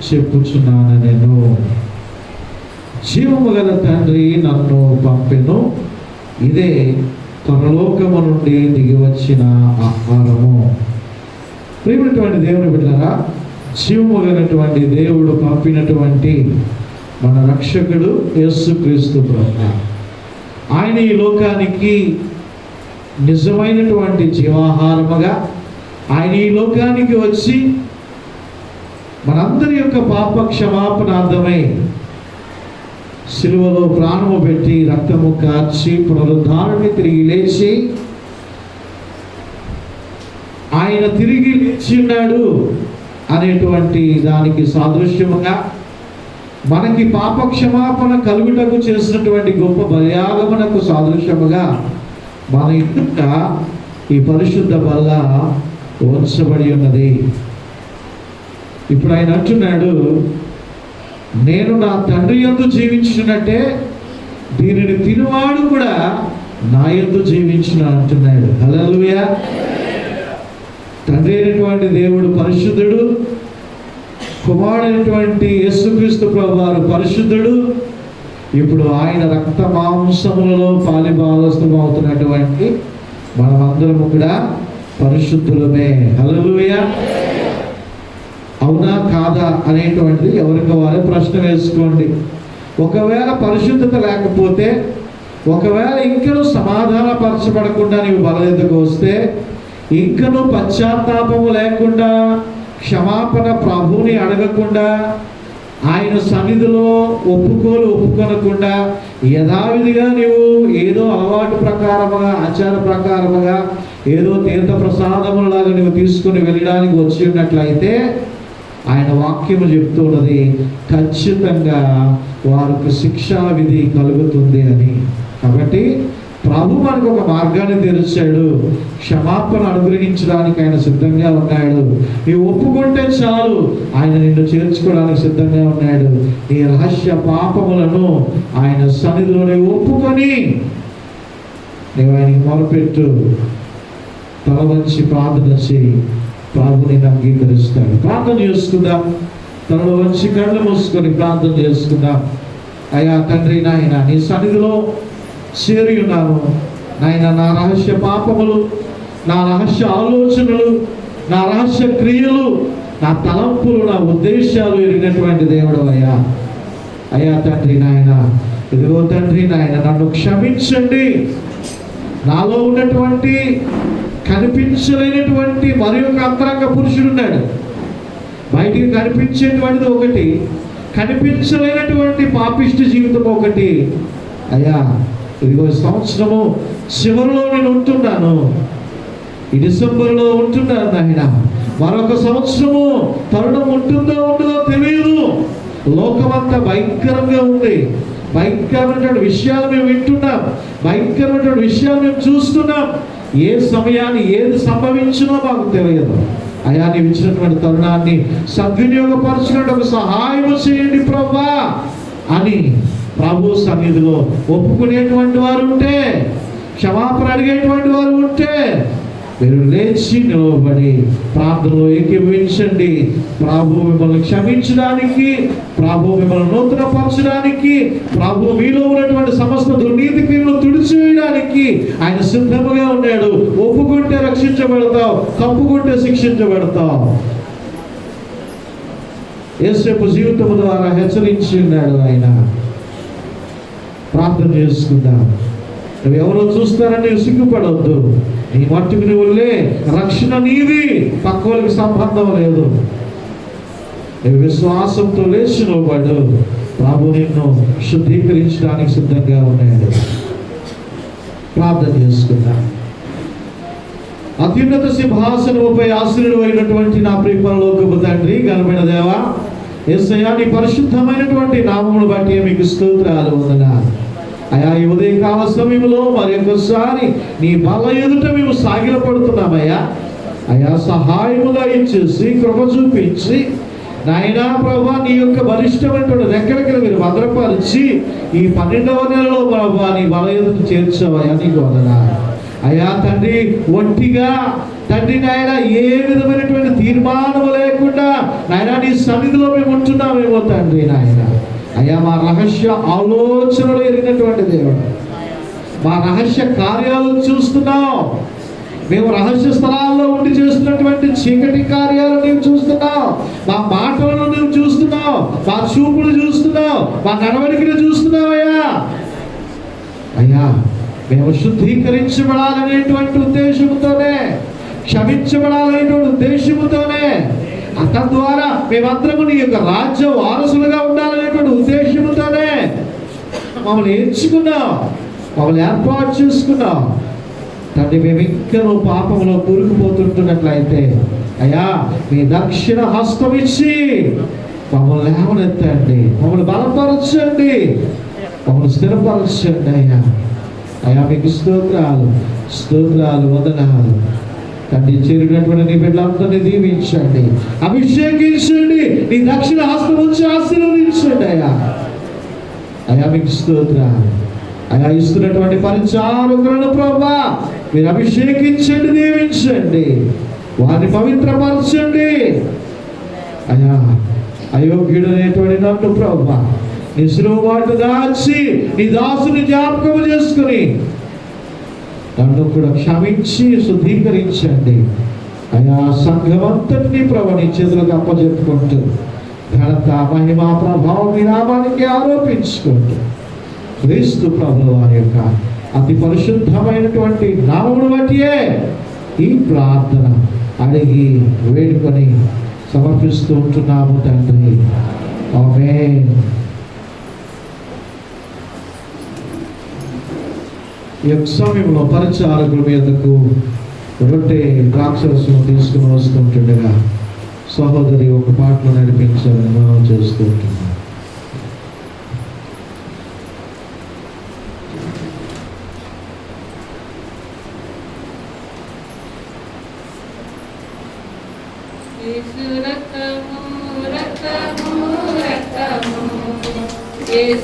చెప్పుచున్నాను. నేను జీవము గల తండ్రి నన్ను పంపెను. ఇదే పరలోకము నుండి దిగి వచ్చిన ఆహారము. ప్రియమైనటువంటి దేవుని బిడ్డలారా, జీవము గలటువంటి దేవుడు పంపినటువంటి మన రక్షకుడు యేసుక్రీస్తు ప్రభువు. ఆయన ఈ లోకానికి నిజమైనటువంటి జీవాహారముగా ఆయన ఈ లోకానికి వచ్చి మనందరి యొక్క పాప క్షమాపణార్థమై సిలువలో ప్రాణము పెట్టి రక్తము కార్చి పునరుద్ధారణి తిరిగి లేచి ఆయన తిరిగి లేచి ఉన్నాడు అనేటువంటి దానికి సాదృశ్యముగా మనకి పాప క్షమాపణ కలుగుటకు చేసినటువంటి గొప్ప బలియాగమునకు సాదృశ్యముగా మన ఇంట ఈ పరిశుద్ధ బల్ల ఉంచబడి ఉన్నది. ఇప్పుడు ఆయన అంటున్నాడు, నేను నా తండ్రి యందు జీవించినట్టే దీనిని తినువాడు కూడా నా యందు జీవించును అంటున్నాడు. హల్లెలూయా. తండ్రి అయినటువంటి దేవుడు పరిశుద్ధుడు, కుమారుడైనటువంటి యేసుక్రీస్తు ప్రభువారు పరిశుద్ధుడు. ఇప్పుడు ఆయన రక్త మాంసములలో పాలిభాగస్థులం అవుతున్నటువంటి మనమందరము కూడా పరిశుద్ధులమే. హల్లెలూయా. అవునా కాదా అనేటువంటిది ఎవరికి వారే ప్రశ్న వేసుకోండి. ఒకవేళ పరిశుద్ధత లేకపోతే, ఒకవేళ ఇంకనూ సమాధానపరచబడకుండా నీవు బలెద్దుకు వస్తే, ఇంకనూ పశ్చాత్తాపము లేకుండా క్షమాపణ ప్రభువుని అడగకుండా ఆయన సన్నిధిలో ఒప్పుకొనకుండా యథావిధిగా నీవు ఏదో అలవాటు ప్రకారముగా ఆచార ప్రకారముగా ఏదో తీర్థ ప్రసాదములాగా నువ్వు తీసుకుని వెళ్ళడానికి వచ్చి ఉన్నట్లయితే ఆయన వాక్యము చెప్తున్నది ఖచ్చితంగా వారికి శిక్షా విధి కలుగుతుంది అని. కాబట్టి ప్రభు మనకు ఒక మార్గాన్ని తెరిచాడు. క్షమాపణ అనుగ్రహించడానికి ఆయన సిద్ధంగా ఉన్నాడు. నీవు ఒప్పుకుంటే చాలు, ఆయన నిన్ను చేర్చుకోవడానికి సిద్ధంగా ఉన్నాడు. నీ రహస్య పాపములను ఆయన సన్నిధిలోనే ఒప్పుకొని నీవు ఆయనకి మొరపెట్టు, తల వంచి ప్రార్థన చేయి, ప్రభు నిన్ను అంగీకరిస్తాడు. ప్రార్థన చేసుకుందాం. తనలో వంచి కళ్ళు మూసుకొని ప్రార్థన చేసుకుందాం. అయ్యా తండ్రి, నాయన నీ సన్నిధిలో చేరి ఉన్నాను నాయన. నా రహస్య పాపములు, నా రహస్య ఆలోచనలు, నా రహస్య క్రియలు, నా తలంపులు, నా ఉద్దేశాలు ఎరిగినటువంటి దేవుడు అయ్యా. అయ్యా తండ్రి నాయన, ఇదిగో తండ్రి నాయన, నన్ను క్షమించండి. నాలో ఉన్నటువంటి కనిపించలేనటువంటి మరి ఒక అంతరంగ పురుషుడు ఉన్నాడు. బయటికి కనిపించేటువంటిది ఒకటి, కనిపించలేనటువంటి పాపిష్టి జీవితం ఒకటి. అయ్యా ఇదిగో సంవత్సరము చివరిలో నేను ఉంటున్నాను, ఈ డిసెంబర్లో ఉంటున్నాను నాయన. మరొక సంవత్సరము తరుణం ఉంటుందో ఉండదో తెలియదు. లోకమంతా భయంకరంగా ఉంది. భయంకరమైనటువంటి విషయాలు మేము వింటున్నాం, భయంకరమైనటువంటి విషయాలు మేము చూస్తున్నాం. ఏ సమయాన్ని ఏది సంభవించినో మాకు తెలియదు. అయా నీవు ఇచ్చినటువంటి తరుణాన్ని సద్వినియోగపరచుకున్నట్టు ఒక సహాయం చేయండి ప్రభువా అని ప్రభు సన్నిధిలో ఒప్పుకునేటువంటి వారు ఉంటే, క్షమాపణ అడిగేటువంటి వారు ఉంటే మీరు లేచి నిలబడి ప్రార్థనలో ఏకీభవించండి. ప్రభు మిమ్మల్ని క్షమించడానికి, ప్రభు మిమ్మల్ని నూతనపరచడానికి, ప్రభు మీలో ఉన్నటువంటి సమస్త దుర్నీతి క్రియలను తుడిచివేయడానికి ఆయన సిద్ధముగా ఉన్నాడు. ఒప్పుకుంటే రక్షించబడతావు, కప్పుకుంటే శిక్షించబడతావు. యేసేపు జీవితం ద్వారా హెచ్చరించి ఉన్నాడు ఆయన. ప్రార్థన చేసుకుందాం. నువ్వు ఎవరో చూస్తారని సిగ్గుపడవద్దు. నీ మట్టుకు నువ్వులే, రక్షణ నీది, పక్క వాళ్ళకి సంబంధం లేదు. నువ్వు విశ్వాసంతో లేచి నిలబడు. ప్రభు నిన్ను శుద్ధీకరించడానికి సిద్ధంగా ఉన్నాడు. ప్రార్థన చేసుకుందాం. అత్యున్నత సింహాసనముపై ఆశ్రయుడు అయినటువంటి నా ప్రియ పరలోకపు తండ్రి, ఘనమైన దేవా, యేసయ్యా, నీ పరిశుద్ధమైనటువంటి నామమును బట్టి మీకు స్తోత్రాలు, వందనాలు. అయా, ఈ ఉదయకాల సమయంలో మరి ఒక్కసారి నీ బల ఎదుట మేము సాగిలపడుతున్నామయ్యా. అయా, సహాయముగా ఇచ్చేసి కృప చూపించి నాయనా ప్రభా, నీ యొక్క బలిష్టమైనటువంటి రెక్కలకి మీరు భద్రపరిచి ఈ 12వ నెలలో ప్రభా నీ బల ఎదుట చేర్చావయ్యా, నీకు వందనాలు. అయా తండ్రి, ఒంటిగా తండ్రి నాయన ఏ విధమైనటువంటి తీర్మానం లేకుండా నాయన నీ సన్నిధిలో మేము ఉంటున్నామేమో తండ్రి నాయన. అయ్యా, మా రహస్య ఆలోచనలు ఎరిగినటువంటి దేవుడు, మా రహస్య కార్యాలను చూస్తున్నావు. మేము రహస్య స్థలాల్లో ఉండి చేస్తున్నటువంటి చీకటి కార్యాలను నీవు చూస్తున్నావు. మా మాటలను నువ్వు చూస్తున్నావు, మా చూపులు చూస్తున్నావు, మా నడవడికను చూస్తున్నావయ్యా. అయ్యా, మేము శుద్ధీకరించబడాలనేటువంటి ఉద్దేశంతోనే, క్షమించబడాలనేటువంటి ఉద్దేశంతోనే, తద్వారా మేమందరము నీ యొక్క రాజ్య వారసులుగా ఉండాలనేటువంటి ఉద్దేశంతోనే మమ్మల్ని ఎంచుకున్నాం, మమ్మల్ని ఏర్పాటు చేసుకున్నాం. తండ్రి, మేము ఇంకా నువ్వు పాపంలో కూరుకుపోతుంటున్నట్లయితే అయ్యా, మీ దక్షిణ హస్తం ఇచ్చి మమ్మల్ని లేవనెత్తండి, మమ్మల్ని బలపరచండి, మమ్మల్ని స్థిరపరచండి అయ్యా. అయ్యా, మీకు స్తోత్రాలు, స్తోత్రాలు, వందనాలు. తండ్రి, చేరినటువంటి నీ బిడ్డలందరినీ దీవించండి, అభిషేకించండి, నీ దక్షిణ హస్తం ఉంచి ఆశీర్వదించండి అయ్యా. అయ్యా, మీకు స్తోత్రాలు. అయ్యా, ఇస్తున్నటువంటి పరిచారకులను ప్రభా మీరు అభిషేకించండి, దీవించండి, వారిని పవిత్రపరచండి. అయ్యా, అయోగ్యుడనేటువంటి నన్ను ప్రభా నీ శిలువబాటు దాచి నీ దాసుని జ్ఞాపకం చేసుకుని నన్ను కూడా క్షమించి శుద్ధీకరించండి. అయా, సంఘమంతటినీ ప్రభు నీ చేతులకు అప్పచెప్పుకుంటూ ఘనత, మహిమ, ప్రభావం మీ నామానికి ఆరోపించుకుంటూ క్రీస్తు ప్రభు వారి యొక్క అతి పరిశుద్ధమైనటువంటి నామమును బట్టియే ఈ ప్రార్థన అడిగి వేడుకొని సమర్పిస్తూ ఉంటున్నాము తండ్రి. ఆమేన్. ఈ యొక్క సమయంలో పరిచారకుల మీదకు రొట్టె ద్రాక్షరసం తీసుకుని వస్తుంటుండగా సహోదరి ఒక పాటలు నడిపించాలని మనం చేస్తూ ఉంటున్నాం. Yes,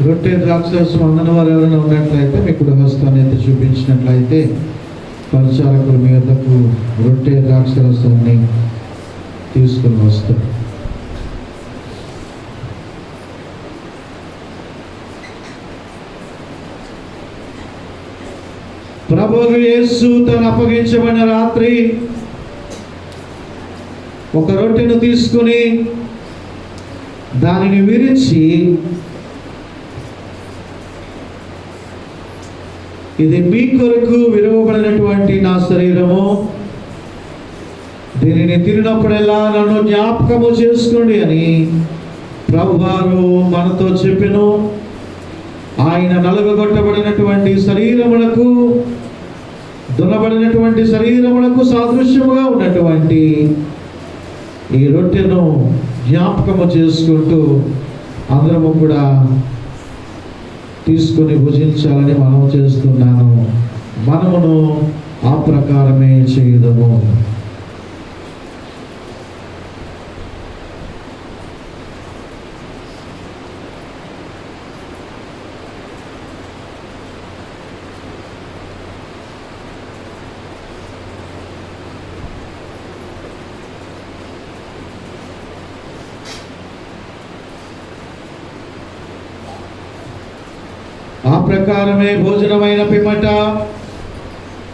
రొట్టె ద్రాక్షరసం అందని వారు ఎవరైనా ఉన్నట్లయితే మీ కుడి హస్తాన్ని అయితే చూపించినట్లయితే పరిచారకులు మీ వద్దకు రొట్టె ద్రాక్షరసాన్ని తీసుకుని వస్తారు. ప్రభువు యేసు తను అప్పగించబడిన రాత్రి ఒక రొట్టెను తీసుకుని దానిని విరిచి, ఇది మీ కొరకు విరవబడినటువంటి నా శరీరము, దీనిని తిరిగినప్పుడెల్లా నన్ను జ్ఞాపకము చేసుకోండి అని ప్రభువారు మనతో చెప్పెను. ఆయన నలుగగొట్టబడినటువంటి శరీరములకు, దున్నబడినటువంటి శరీరములకు సాదృశ్యముగా ఉన్నటువంటి ఈ రొట్టెను జ్ఞాపకము చేసుకుంటూ అందరము కూడా తీసుకొని భుజించాలని మనం చేస్తున్నాను. మనమును ఆ ప్రకారమే చేయుదము. ఆ ప్రకారమే భోజనమైన పిమ్మట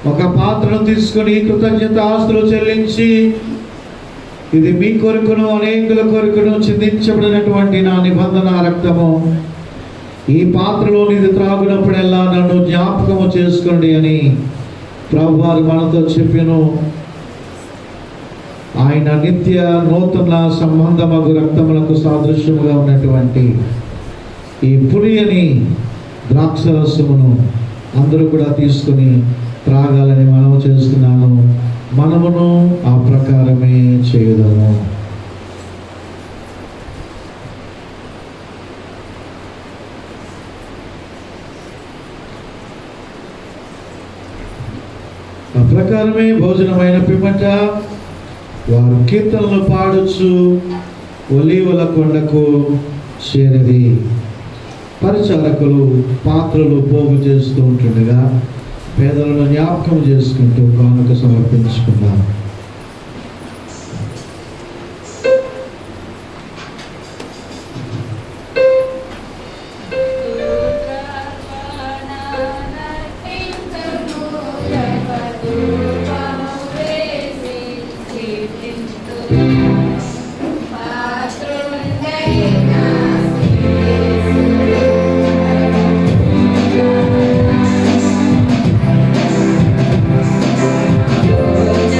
ఒక పాత్రను తీసుకుని కృతజ్ఞతాస్తులు చెల్లించి, ఇది మీ కొరకును అనేకుల కొరకును చిందించబడినటువంటి నా నిబంధన రక్తము, ఈ పాత్రలోని ఇది త్రాగునప్పుడెల్లా నన్ను జ్ఞాపకము చేసుకోండి అని ప్రభువారు మనతో చెప్పెను. ఆయన నిత్య నూతన సంబంధమగు రక్తములకు సాదృశ్యముగా ఉన్నటువంటి ఈ పులియని ద్రాక్షరసమును అందరూ కూడా తీసుకుని త్రాగాలని మనము చేస్తున్నాను. మనమును ఆ ప్రకారమే చేయుదాము. ఆ ప్రకారమే భోజనమైన పిమ్మట వారు కీర్తనలు పాడుచు ఒలీవల కొండకు చేరిరి. పరిచారకులు పాత్రలు పోగు చేస్తూ ఉంటుండగా పేదలను జ్ఞాపకం చేసుకుంటూ కానుక సమర్పించుకున్నారు.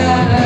Yeah.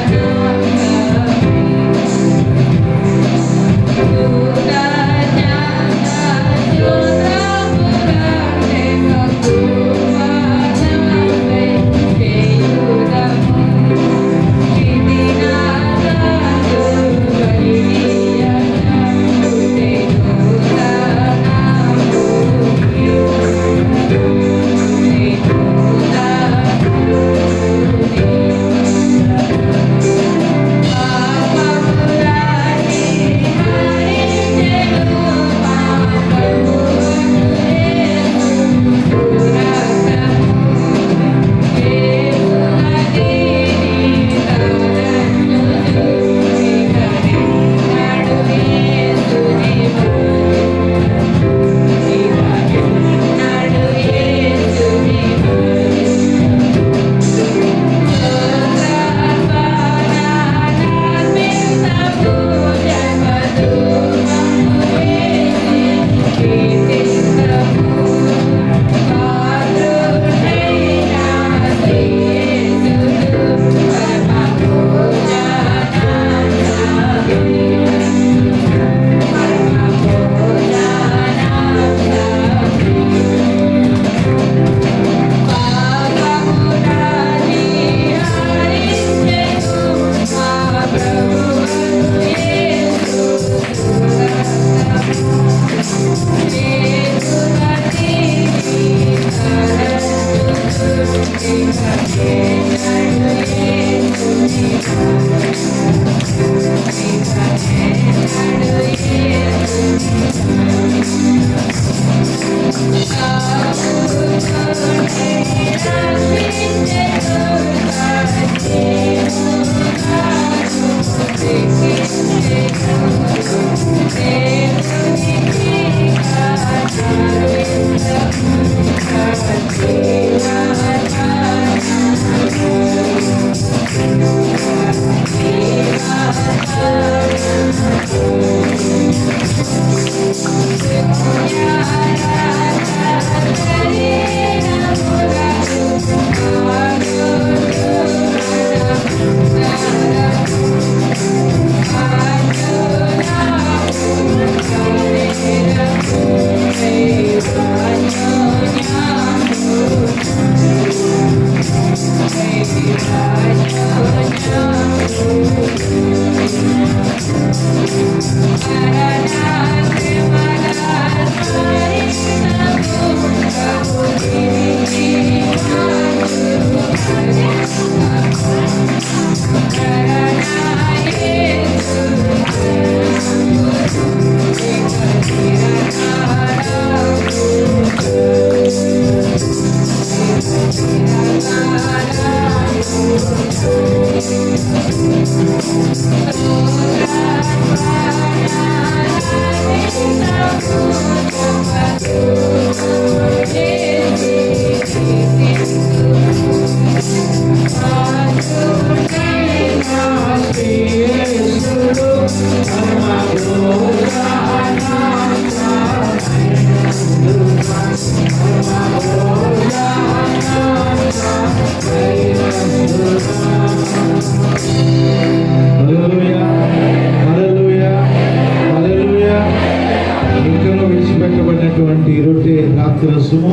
రసము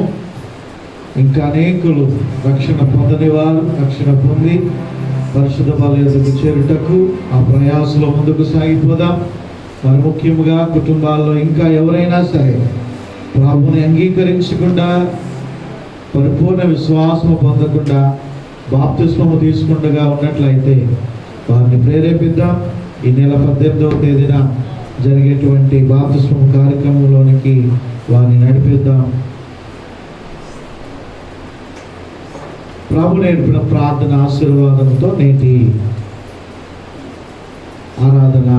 ఇంకా అనేకులు రక్షణ పొందని వారు రక్షణ పొంది పరిశుద్ధ బాలయకు చేరుటకు ఆ ప్రయాసంలో ముందుకు సాగిపోదాం. మరి ముఖ్యంగా కుటుంబాల్లో ఇంకా ఎవరైనా సరే ప్రభువుని అంగీకరించకుండా పరిపూర్ణ విశ్వాసము పొందకుండా బాప్తిస్మము తీసుకుండగా ఉన్నట్లయితే వారిని ప్రేరేపిద్దాం. ఈ నెల 18వ తేదీన జరిగేటువంటి బాప్తిస్మము కార్యక్రమంలోనికి వారిని నడిపిద్దాం. ప్రభు నేర్పిన ప్రార్థన ఆశీర్వాదంతో నేటి ఆరాధన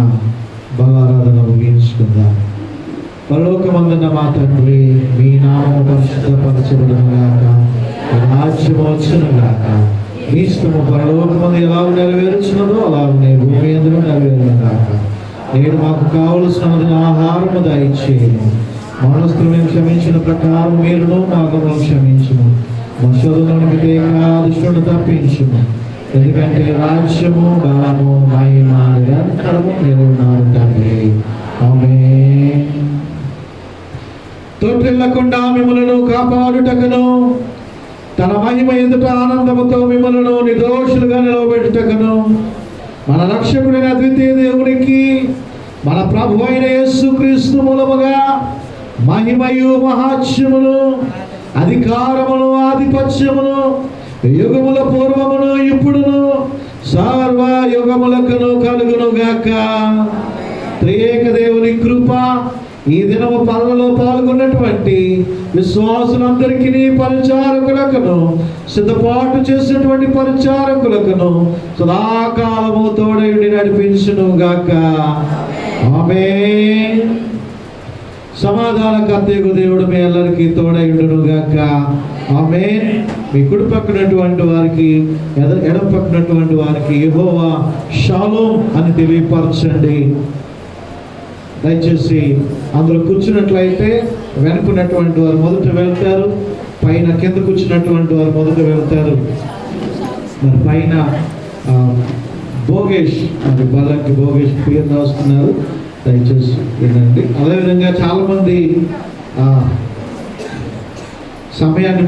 బలారాధన ముగించుకుందాం. పరలోకమందున్న మా తండ్రి, మీ నామము పరిశుద్ధపరచబడును గాక, మీ రాజ్యము వచ్చును గాక, మీ ఇష్టము పరలోకమందు ఎలా నెరవేర్చున్నదో అలాగనే భూమి యందు నెరవేరును గాక. నేడు మాకు కావలసిన ఆహారము దయచేయము. మనస్తులను క్షమించిన ప్రకారం మీరును మాకు క్షమించుము. మనుషులను దుష్టుడు తప్పించుము. ఎందుకంటే రాజ్యము బలము మహిమ నిరంతరము నిలువున్నారు తండ్రి. ఆమేన్. తోట్రిల్లకుండా మిమ్మలను కాపాడుటకును తన మహిమ ఎదుట ఆనందముతో మిమ్మలను నిర్దోషులుగా నిలవబెట్టుటకును మన రక్షకుడైన అద్వితీయ దేవునికి మన ప్రభు అయిన యేసుక్రీస్తు మూలముగా మహిమయు మహాత్మ్యమును అధికారమును ఆధిపత్యమును యుగముల పూర్వమును ఇప్పుడును సర్వ యుగములకును కలుగును గాక. త్రియేక దేవుని కృప ఈ దినము పనులలో పాల్గొన్నటువంటి విశ్వాసులందరికీ పరిచారకులకును సిద్ధపాటు చేసినటువంటి పరిచారకులకును సదాకాలము తోడయుండి నడిపించును గాక. ఆమేన్. సమాధానకర్తయగు దేవుడు మీ అందరికీ తోడయుండును గాక. ఆమేన్. మీ కుడి పక్కనటువంటి వారికి ఎడమ పక్కనటువంటి వారికి యెహోవా షాలోమ్ అని తెలియపరచండి. దయచేసి అందులో కూర్చున్నట్లయితే వెనుకున్నటువంటి వారు మొదట వెళ్తారు, పైన కింద కూర్చున్నటువంటి వారు మొదట వెళ్తారు. మరి పైన భోగేష్ మరి బల్లకి భోగేష్ పేరు రాస్తున్నారు, దయచేసి వినండి. అదేవిధంగా చాలామంది సమయాన్ని